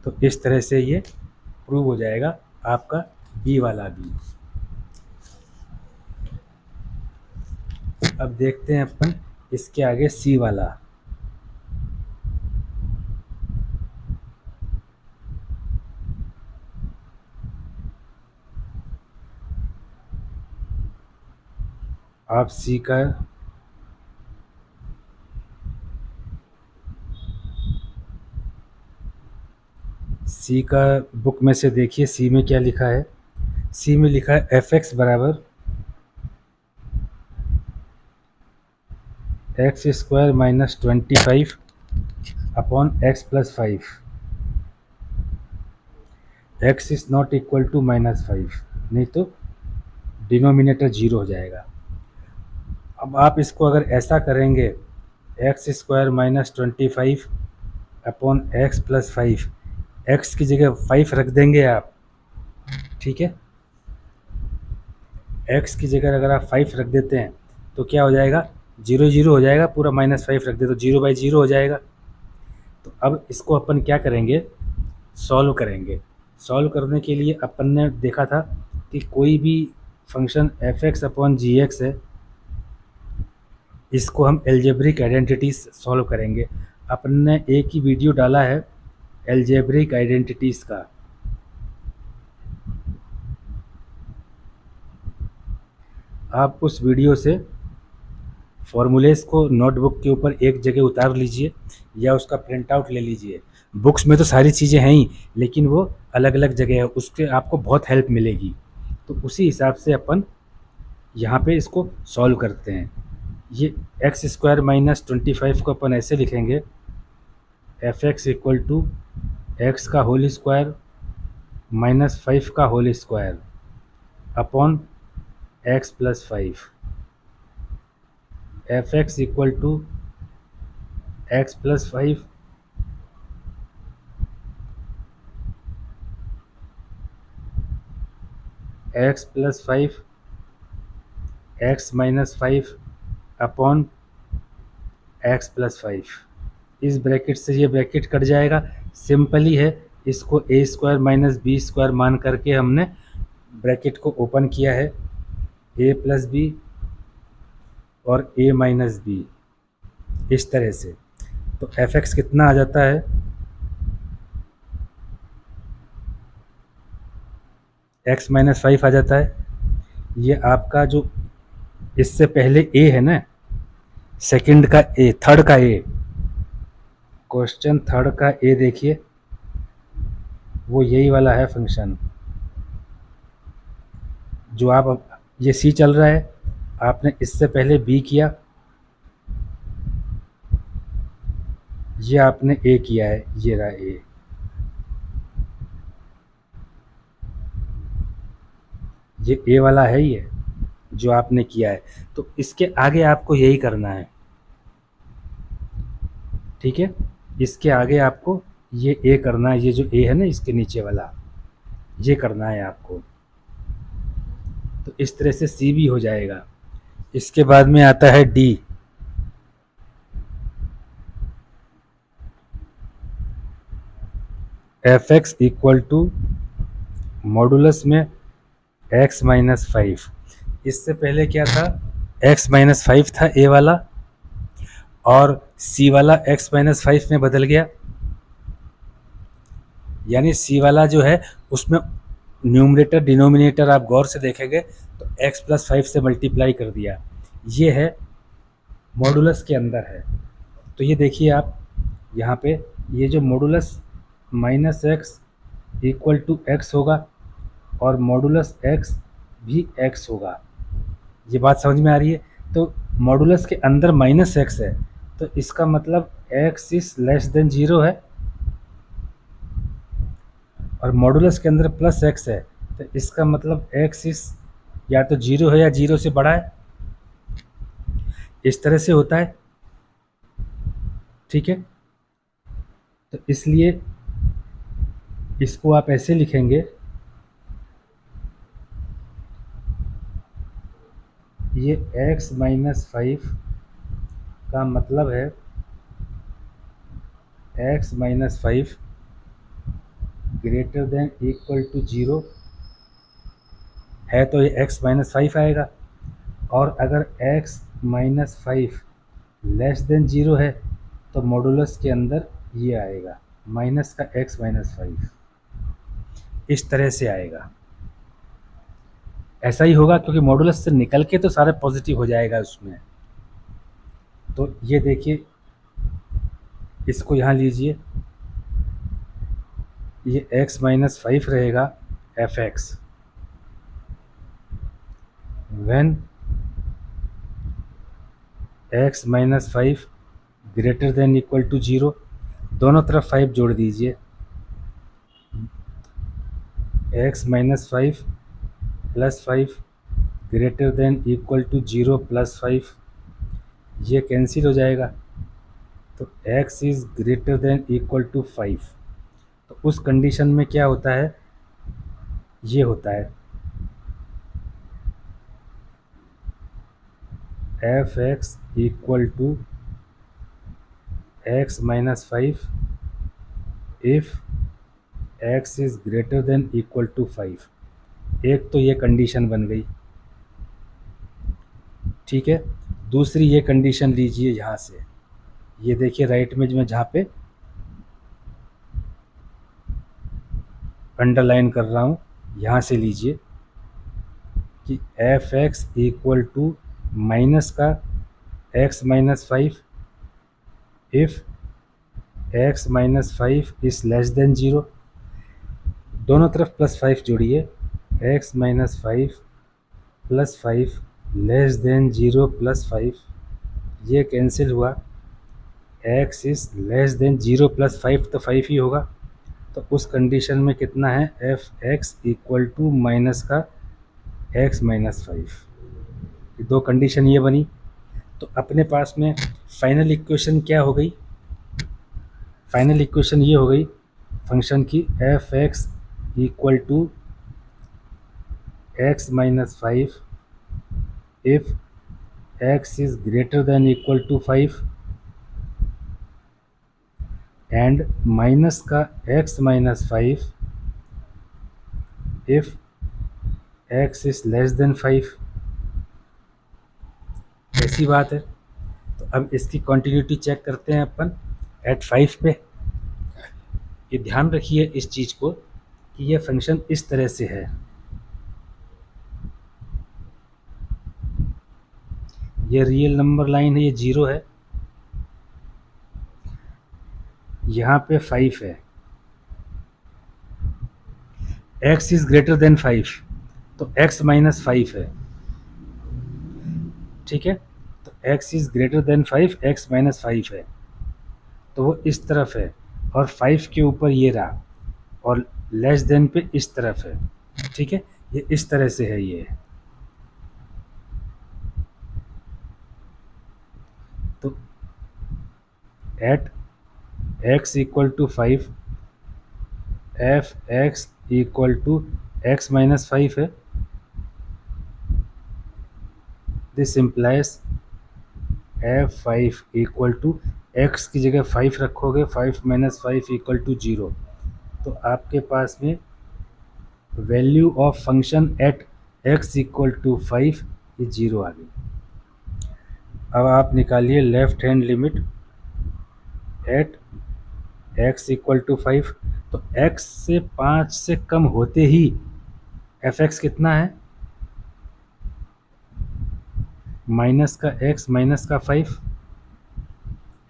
तो इस तरह से ये प्रूव हो जाएगा आपका बी वाला भी। अब देखते हैं अपन इसके आगे सी वाला। आप सी का बुक में से देखिए, सी में क्या लिखा है। सी में लिखा है एफ एक्स बराबर x square minus 25 upon x plus 5। X is not equal to -5, नहीं तो डिनोमिनेटर 0 हो जाएगा। अब आप इसको अगर ऐसा करेंगे, x square minus 25 upon x plus 5, x की जगह 5 रख देंगे आप, ठीक है। एक्स की जगह अगर आप 5 रख देते हैं तो क्या हो जाएगा, 0 0 हो जाएगा, पूरा -5 रख दे तो 0/0 हो जाएगा। तो अब इसको अपन क्या करेंगे, सॉल्व करेंगे। सॉल्व करने के लिए अपन ने देखा था कि कोई भी फंक्शन एफ एक्स अपॉन जी एक्स है, इसको हम एल्जेब्रिक आइडेंटिटीज सॉल्व करेंगे। अपन ने एक ही वीडियो डाला है एल्जेब्रिक आइडेंटिटीज का, आप उस वीडियो से फॉर्मूलेस को नोटबुक के ऊपर एक जगह उतार लीजिए या उसका प्रिंट आउट ले लीजिए। बुक्स में तो सारी चीज़ें हैं ही, लेकिन वो अलग अलग जगह है, उसके आपको बहुत हेल्प मिलेगी। तो उसी हिसाब से अपन यहाँ पे इसको सॉल्व करते हैं। ये एक्स स्क्वायर माइनस 25 को अपन ऐसे लिखेंगे, f x equal to x का होल स्क्वायर माइनस 5 का whole square upon x plus 5। F x equal to x plus 5 x plus 5 x minus 5 upon x plus 5। इस ब्रैकेट से ये ब्रैकेट कट जाएगा, सिंपल ही है। इसको a square minus b square मान करके हमने ब्रैकेट को ओपन किया है, ए प्लस बी और ए माइनस बी, इस तरह से। तो एफ एक्स कितना आ जाता है, एक्स माइनस 5 आ जाता है। ये आपका जो इससे पहले ए है ना, सेकंड का ए, थर्ड का ए, क्वेश्चन थर्ड का ए देखिए, वो यही वाला है फंक्शन जो आप, ये सी चल रहा है, आपने इससे पहले बी किया, ये आपने ए किया है, ये रहा ए। ये ए वाला है, ये जो आपने किया है। तो इसके आगे आपको यही करना है, ठीक है। इसके आगे आपको ये ए करना है, ये जो ए है ना इसके नीचे वाला, ये करना है आपको। तो इस तरह से सी भी हो जाएगा। इसके बाद में आता है d, f x equal to modulus में एक्स माइनस 5। इससे पहले क्या था, एक्स माइनस 5 था ए वाला, और सी वाला एक्स माइनस 5 में बदल गया। यानी सी वाला जो है उसमें न्यूमरेटर डिनोमिनेटर आप गौर से देखेंगे तो एक्स प्लस 5 से मल्टीप्लाई कर दिया, ये है मॉडुलस के अंदर है। तो ये देखिए आप यहाँ पे, ये जो modulus minus x equal to x होगा और मॉडुलस एक्स भी एक्स होगा। ये बात समझ में आ रही है। तो मॉडुलस के अंदर माइनस एक्स है, तो इसका मतलब x is less than zero है, और मॉडुलस के अंदर प्लस एक्स है, तो इसका मतलब एक्स इज या तो जीरो है या जीरो से बड़ा है। इस तरह से होता है, ठीक है। तो इसलिए इसको आप ऐसे लिखेंगे, ये x माइनस 5 का मतलब है x minus 5 greater than equal to zero है, तो ये x माइनस 5 आएगा। और अगर x minus 5 less than zero है तो मॉडुलस के अंदर ये आएगा, माइनस का x माइनस 5, इस तरह से आएगा। ऐसा ही होगा क्योंकि मॉडुलस से निकल के तो सारा पॉजिटिव हो जाएगा उसमें। तो ये देखिए, इसको यहाँ लीजिए, ये x माइनस 5 रहेगा f x when x minus 5 greater than equal to zero. दोनों तरफ 5 जोड़ दीजिए, x minus 5 plus 5 greater than equal to zero plus 5, ये कैंसिल हो जाएगा। तो x is greater than equal to 5। तो उस कंडीशन में क्या होता है, ये होता है f x equal to x minus 5 if x is greater than equal to 5। एक तो ये कंडीशन बन गई। ठीक है। दूसरी ये कंडीशन लीजिए यहाँ से, ये देखिए राइट में मैं जहाँ पे अंडरलाइन कर रहा हूँ, यहाँ से लीजिए कि f x equal to minus का x minus five if x minus five is less than zero, दोनों तरफ प्लस फाइव जोड़िए, x minus five plus five less than zero plus five, ये कैंसिल हुआ, x is less than zero plus five तो फाइव ही होगा, तो उस कंडीशन में कितना है, f x equal to minus का एक्स माइनस फाइव, दो कंडीशन ये बनी। तो अपने पास में फाइनल इक्वेशन क्या हो गई, फाइनल इक्वेशन ये हो गई फंक्शन की, f x equal to x minus five if x is greater than equal to five and minus का x minus five if x is less than five. ऐसी बात है। तो अब इसकी कंटिन्यूटी चेक करते हैं अपन एट फाइव पे। ये ध्यान रखिए इस चीज़ को कि ये फंक्शन इस तरह से है, ये रियल नंबर लाइन है, ये जीरो है, यहाँ पे फाइव है, x is greater then five तो एक्स माइनस फाइव है, ठीक है। तो x is greater then five, x minus five है, तो वो इस तरफ है, और फाइव के ऊपर ये रहा, और लेस देन पे इस तरफ है, ठीक है। ये इस तरह से है ये। तो at x equal to five f x equal to x minus five है, this implies f five equal to x की जगह फाइव रखोगे, five minus five equal to zero, तो आपके पास में value of function at x equal to five ये जीरो आ गई। अब आप निकालिए left hand limit at x equal to five, तो एक्स से पाँच से कम होते ही एफ एक्स कितना है, माइनस का एक्स माइनस का फाइव,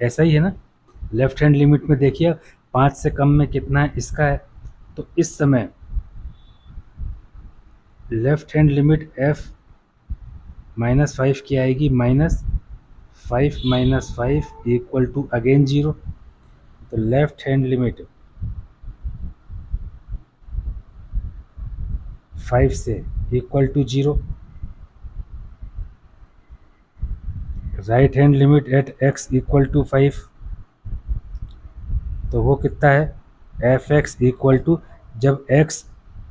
ऐसा ही है ना। लेफ्ट हैंड लिमिट में देखिए पाँच से कम में कितना है, इसका है, तो इस समय left hand limit f minus five की आएगी, minus five minus five equal to again zero, तो लेफ्ट हैंड लिमिट फाइव से equal to zero, right hand limit at x equal to five, तो वो कितना है, एफ एक्स इक्वल टू, जब एक्स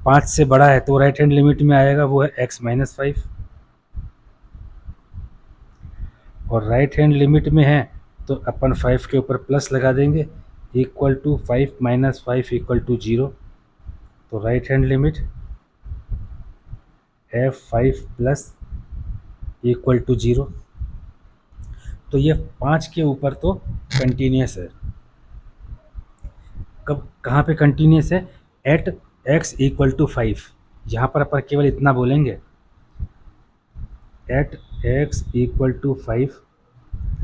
पाँच से बड़ा है तो राइट हैंड लिमिट में आएगा, वो है एक्स माइनस फाइव, और राइट हैंड लिमिट में है तो अपन फाइव के ऊपर प्लस लगा देंगे, equal to five minus five equal to zero, तो right hand limit f five plus equal to zero. तो ये पाँच के ऊपर तो कंटिन्यूस है, कब कहाँ पे कंटिन्यूस है, at x equal to five, यहाँ पर अपन केवल इतना बोलेंगे, at x equal to five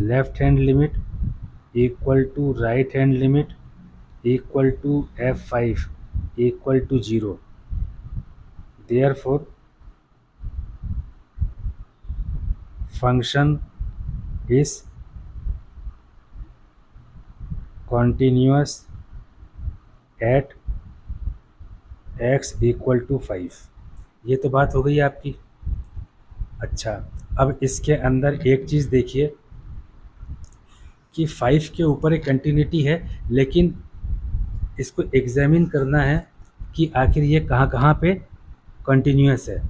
left hand limit equal to right hand limit equal to f five equal to zero, therefore function is continuous at x equal to five. ये तो बात हो गई आपकी। अच्छा, अब इसके अंदर एक चीज़ देखिए कि फाइव के ऊपर एक कंटिन्यूटी है, लेकिन इसको एग्जामिन करना है कि आखिर ये कहाँ कहाँ पे कंटिन्यूस है।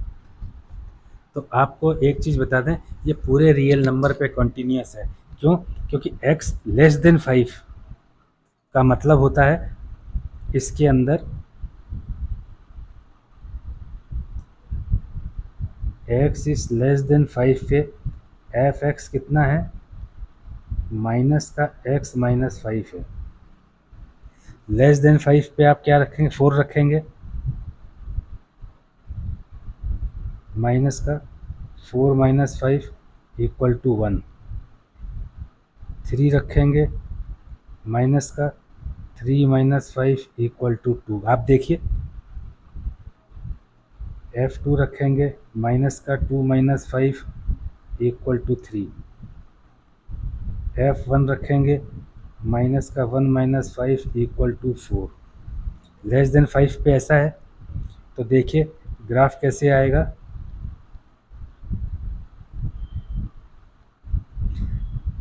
तो आपको एक चीज़ बता दें, ये पूरे रियल नंबर पे कंटिन्यूस है। क्यों? क्योंकि x लेस देन फाइव का मतलब होता है इसके अंदर x is less than five पे एफ एक्स कितना है, माइनस का एक्स माइनस 5 है। लेस देन 5 पे आप क्या रखेंगे, 4 रखेंगे, माइनस का 4 माइनस 5 इक्वल टू 1। 3 रखेंगे, माइनस का 3 माइनस 5 इक्वल टू 2। आप देखिए, F2 रखेंगे, माइनस का 2 माइनस 5 इक्वल टू 3। F1 रखेंगे, माइनस का 1 minus 5 equal to 4। Less than 5 पे ऐसा है, तो देखिए ग्राफ कैसे आएगा।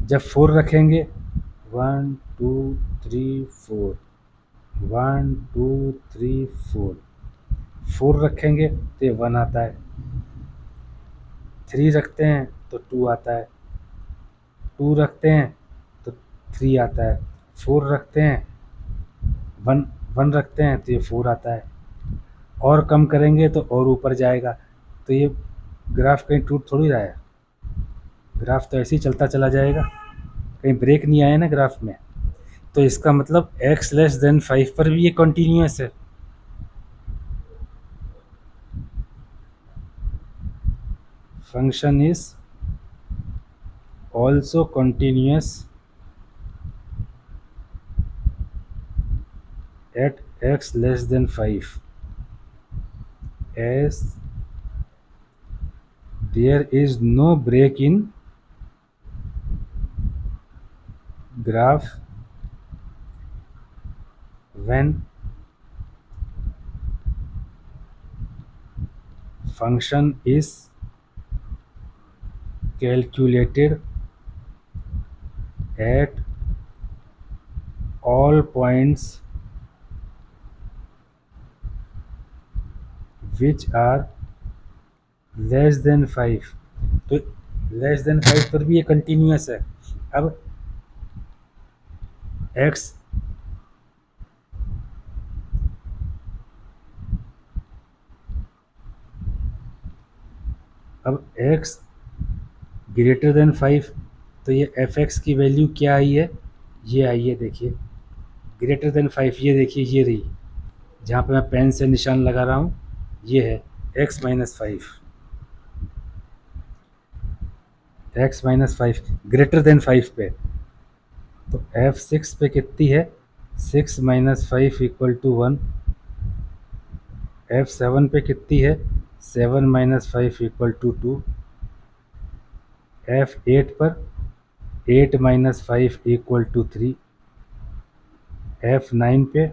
जब 4 रखेंगे, 1 2 3 4, 1 2 3 4, 4 रखेंगे तो ये 1 आता है, 3 रखते हैं तो 2 आता है, 2 रखते हैं तो 3 आता है, 4 रखते हैं, 1 1 रखते हैं तो ये 4 आता है, और कम करेंगे तो और ऊपर जाएगा। तो ये ग्राफ कहीं टूट थोड़ी रहा है, ग्राफ तो ऐसे ही चलता चला जाएगा, कहीं ब्रेक नहीं आया ना ग्राफ में। तो इसका मतलब x लेस देन 5 पर भी ये कंटिन्यूस है। Function is also continuous at x less than 5 as there is no break in graph when function is calculated at all points which are less than 5। तो लेस देन 5 पर भी ये कंटिन्यूस है। अब x x ग्रेटर देन 5, तो ये एफ एक्स की वैल्यू क्या आई है, ये आई है, देखिए ग्रेटर देन 5, ये देखिए ये रही, जहाँ पे मैं पेन से निशान लगा रहा हूँ, ये है x minus 5, x minus 5 greater then 5 पे। तो f6 पे कितनी है, 6 माइनस 5 इक्वल टू 1। f7 पे कितनी है, 7 माइनस 5 इक्वल टू 2। f8 पर 8 माइनस 5 इक्वल टू 3। f9 पे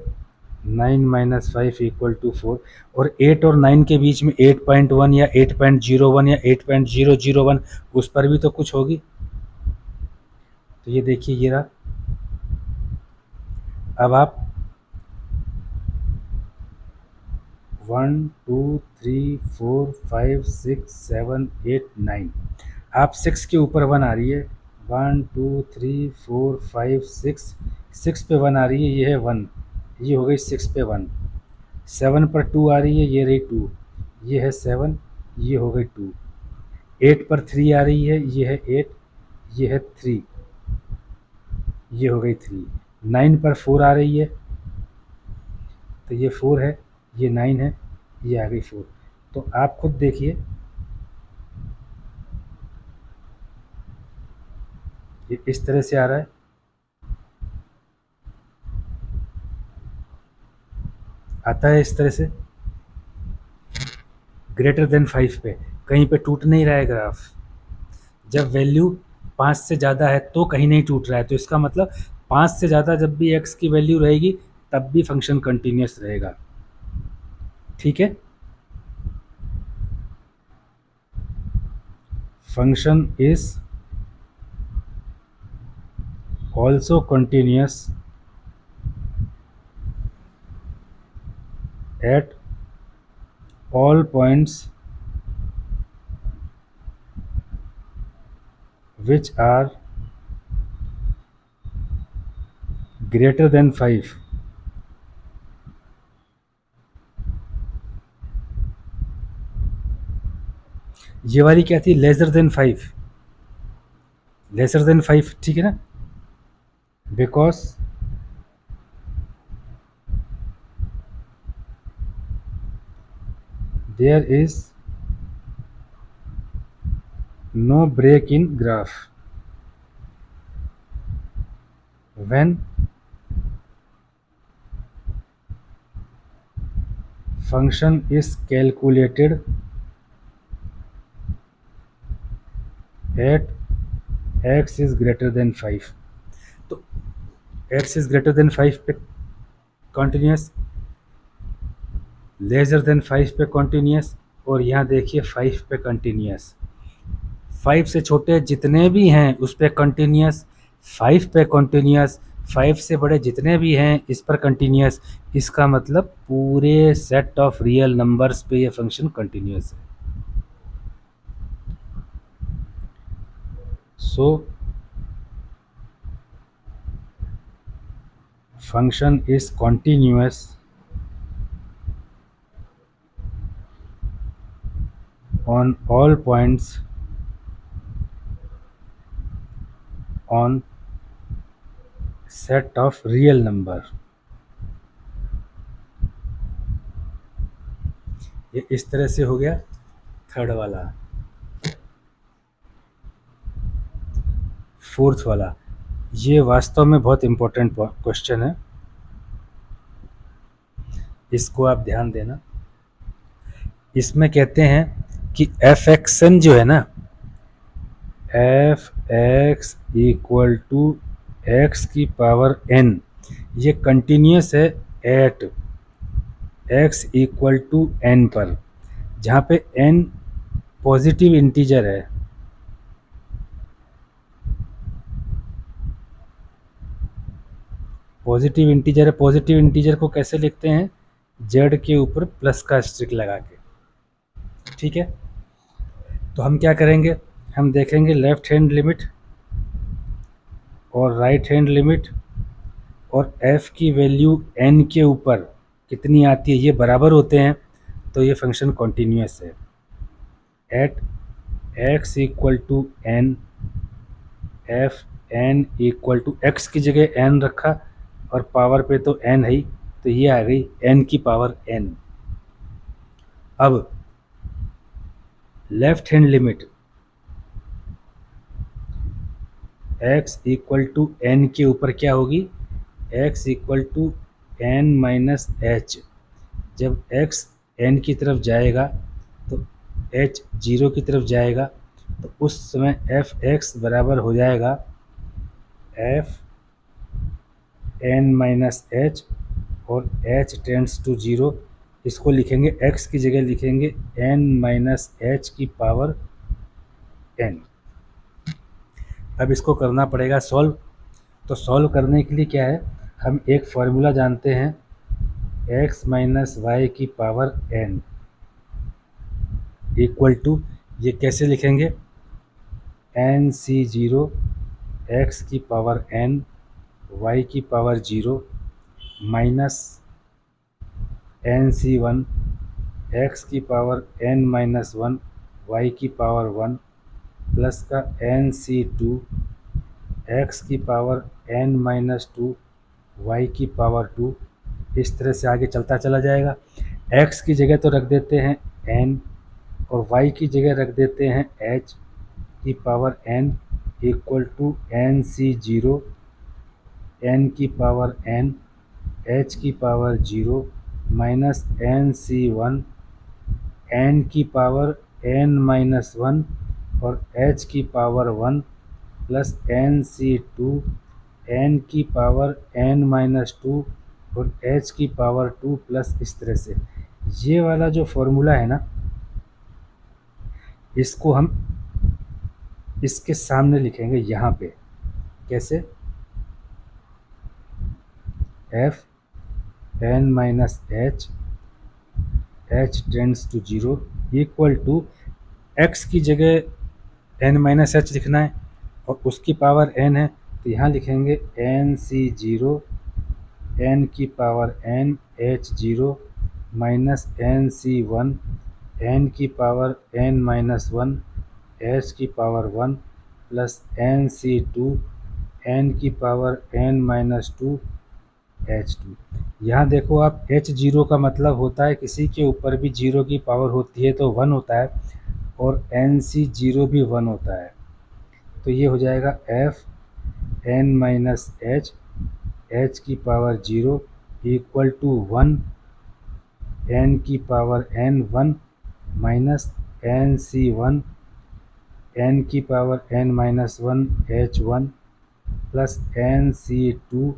9 माइनस 5 इक्वल टू 4। और 8 और 9 के बीच में 8.1 या 8.01 या 8.001, उस पर भी तो कुछ होगी। तो ये देखिए ये रहा। अब आप 1 2 3 4 5 6 7 8 9, आप 6 के ऊपर 1 आ रही है, 1 2 3 4 5 6, 6 पे 1 आ रही है, ये है 1, ये हो गई 6 पे 1। 7 पर 2 आ रही है, ये रही 2, ये है 7, ये हो गई 2। 8 पर 3 आ रही है, ये है 8, ये है 3, ये हो गई 3। 9 पर 4 आ रही है, तो ये 4 है, ये 9 है, ये आ गई 4। तो आप खुद देखिए, ये इस तरह से आ रहा है, आता है इस तरह से ग्रेटर देन 5 पे, कहीं पे टूट नहीं रहा है ग्राफ। जब वैल्यू 5 से ज़्यादा है तो कहीं नहीं टूट रहा है, तो इसका मतलब 5 से ज़्यादा जब भी x की वैल्यू रहेगी तब भी फंक्शन कंटिन्यूस रहेगा। ठीक है, function is also continuous at all points which are greater than 5। ये वाली क्या थी, लेसर देन 5, लेसर देन 5, ठीक है ना, because there is no break in graph when function is calculated at x is greater than 5। तो x is greater than 5 पे कॉन्टिन्यूस, लेसर देन 5 पे कॉन्टिन्यूस, और यहाँ देखिए 5 पे कॉन्टिन्यूस। 5 से छोटे जितने भी हैं उस पर कंटिन्यूस, 5 पे कंटिन्यूस, 5 से बड़े जितने भी हैं इस पर कंटिन्यूस। इसका मतलब पूरे सेट ऑफ रियल नंबर्स पे ये फंक्शन कंटिन्यूस है। So function is continuous on all points on set of real number। ये इस तरह से हो गया थर्ड वाला। फोर्थ वाला, ये वास्तव में बहुत इंपॉर्टेंट क्वेश्चन है, इसको आप ध्यान देना। इसमें कहते हैं कि एफ एक्स एन जो है ना, f x equal to x की पावर एन, ये कंटिन्यूस है at x equal to n पर, जहाँ पे एन पॉजिटिव इंटीजर है। पॉजिटिव इंटीजर है, पॉजिटिव इंटीजर को कैसे लिखते हैं, जेड के ऊपर प्लस का स्ट्रिक लगा के, ठीक है। तो हम क्या करेंगे, हम देखेंगे लेफ्ट हैंड लिमिट और राइट हैंड लिमिट, और f की वैल्यू n के ऊपर कितनी आती है ये बराबर होते हैं, तो ये फंक्शन कॉन्टीन्यूअस है। At x equal to n, f n equal to x की जगह n रखा और पावर पे तो n है ही, तो ये आ गई n की पावर n। अब left hand limit x equal to n के ऊपर क्या होगी, x equal to n minus H. जब x n की तरफ जाएगा तो h 0 की तरफ जाएगा, तो उस समय एफ एक्स बराबर हो जाएगा एफ n माइनस एच, और h टेंड्स टू 0, इसको लिखेंगे x की जगह लिखेंगे n माइनस एच की पावर n। अब इसको करना पड़ेगा सॉल्व। तो सॉल्व करने के लिए क्या है, हम एक फॉर्मूला जानते हैं, x माइनस वाई की पावर n इक्वल टू, ये कैसे लिखेंगे, एन सी जीरो एक्स की पावर n वाई की पावर 0 माइनस एन सी वन एक्स की पावर n माइनस 1 वाई की पावर 1 प्लस का एन सी टू एक्स की पावर n माइनस 2 वाई की पावर 2। इस तरह से आगे चलता चला जाएगा। x की जगह तो रख देते हैं n, और y की जगह रख देते हैं h की power n equal to n C zero n की पावर n h की पावर 0 माइनस एन सी वन n की पावर n माइनस 1 और h की पावर 1 प्लस एन सी टू n की पावर n माइनस 2 और h की पावर 2 प्लस, इस तरह से। ये वाला जो फॉर्मूला है ना, इसको हम इसके सामने लिखेंगे यहाँ पे, कैसे, f n minus h, h tends to 0 equal to, x की जगह n माइनस एच लिखना है और उसकी पावर n है, तो यहाँ लिखेंगे एन सी जीरो n की power n h 0 minus n सी वन n की पावर n माइनस 1 h की पावर 1 प्लस एन सी टू एन की power n minus two h two. यहाँ देखो आप, एच जीरो का मतलब होता है किसी के ऊपर भी जीरो की पावर होती है तो वन होता है, और एन सी जीरो भी वन होता है। तो ये हो जाएगा f n minus h, h की power zero equal to one, n की power n one minus n सी वन, एन की power n minus one h one plus n सी टू,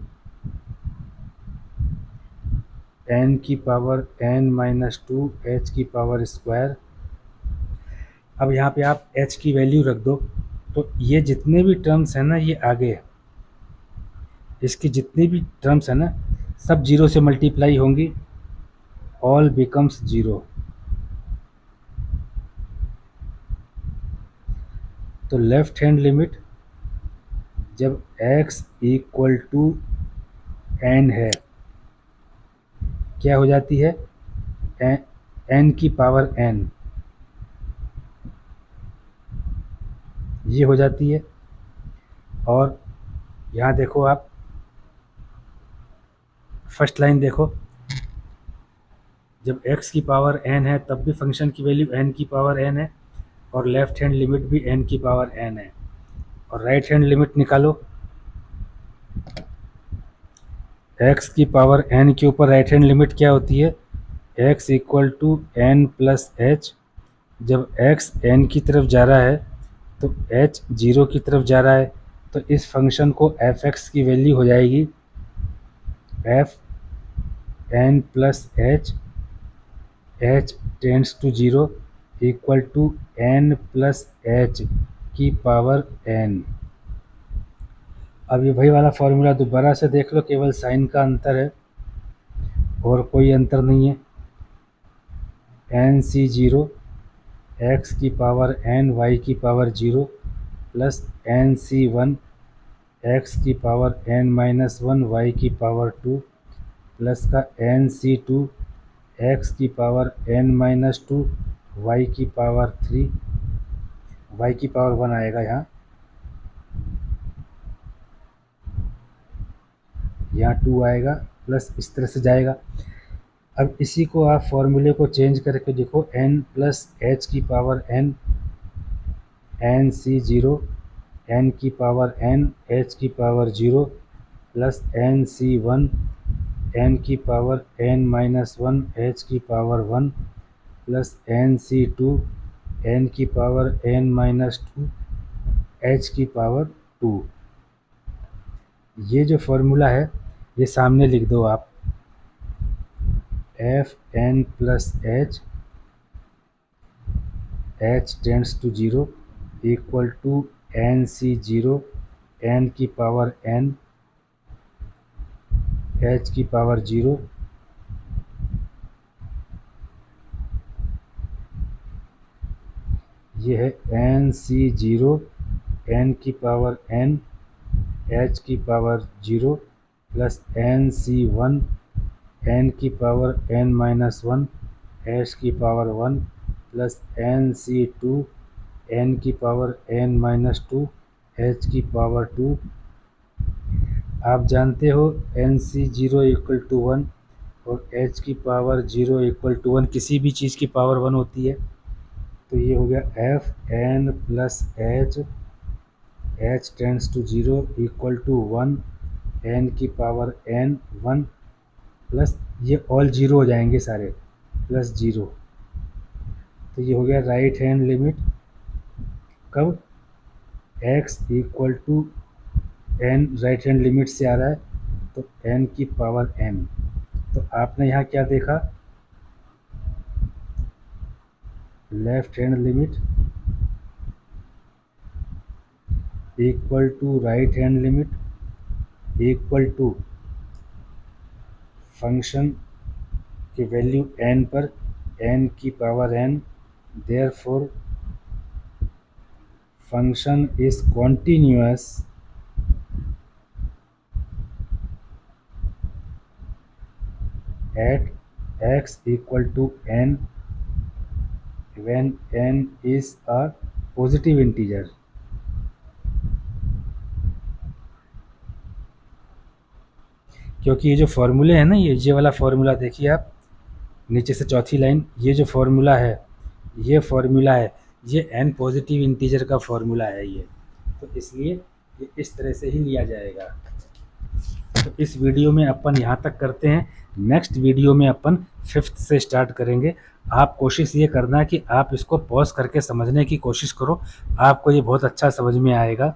एन की power n minus two h की पावर स्क्वायर। अब यहाँ पे आप एच की वैल्यू रख दो, तो ये जितने भी टर्म्स हैं ना ये आगे है, इसकी जितनी भी टर्म्स हैं ना सब जीरो से मल्टीप्लाई होंगी, ऑल बिकम्स जीरो। तो लेफ्ट हैंड लिमिट जब x इक्वल टू एन है क्या हो जाती है, एन की पावर एन, ये हो जाती है। और यहाँ देखो आप फर्स्ट लाइन देखो, जब x की पावर n है तब भी फंक्शन की वैल्यू n की पावर n है, और लेफ्ट हैंड लिमिट भी n की पावर n है। और राइट हैंड लिमिट निकालो, x की पावर n के ऊपर राइट हैंड लिमिट क्या होती है, x equal to n plus H. जब x n की तरफ जा रहा है तो h जीरो की तरफ जा रहा है, तो इस फंक्शन को f(x) की वैल्यू हो जाएगी f n plus h, h tends to zero equal to n plus h की पावर n। अब ये वही वाला फॉर्मूला दोबारा से देख लो, केवल साइन का अंतर है और कोई अंतर नहीं है। एन सी जीरो एक्स की पावर एन वाई की पावर जीरो प्लस एन सी वन एक्स की power n minus one y की पावर टू प्लस का एन सी टू एक्स की power n minus two y की पावर थ्री, वाई की पावर वन आएगा यहाँ टू आएगा, प्लस इस तरह से जाएगा। अब इसी को आप फॉर्मूले को चेंज करके देखो, n प्लस एच की पावर n, एन सी जीरो एन की पावर n एच की पावर जीरो प्लस एन सी वन एन की power n minus one h की पावर वन प्लस एन सी टू एन की power n minus two h की पावर टू। ये जो फॉर्मूला है ये सामने लिख दो आप, f n plus h, h tends to zero equal to n C zero n की पावर एन एच की पावर जीरो, ये है एन सी जीरो एन की पावर एन एच की पावर जीरो प्लस एन सी वन एन की power n minus one h की पावर वन प्लस एन सी टू एन की power n minus two h की पावर टू। आप जानते हो n C zero equal to one और एच की power zero equal to one, किसी भी चीज़ की पावर वन होती है। तो ये हो गया f n plus h, h tends to zero equal to one, n की पावर एन वन प्लस ये ऑल जीरो हो जाएंगे सारे, प्लस जीरो। तो ये हो गया राइट हैंड लिमिट कब, x equal to n, right hand limit से आ रहा है तो n की पावर n। तो आपने यहाँ क्या देखा, left hand limit equal to right hand limit equal to function की वैल्यू n पर n की power n, therefore function is continuous at x equal to n when n is a positive integer। क्योंकि ये जो फॉर्मूले हैं ना, ये वाला फॉर्मूला देखिए आप, नीचे से चौथी लाइन, ये जो फॉर्मूला है, ये फॉर्मूला है, ये n पॉजिटिव इंटीजर का फॉर्मूला है ये, तो इसलिए ये इस तरह से ही लिया जाएगा। तो इस वीडियो में अपन यहाँ तक करते हैं, नेक्स्ट वीडियो में अपन 5th से स्टार्ट करेंगे। आप कोशिश ये करना कि आप इसको पॉज करके समझने की कोशिश करो, आपको ये बहुत अच्छा समझ में आएगा।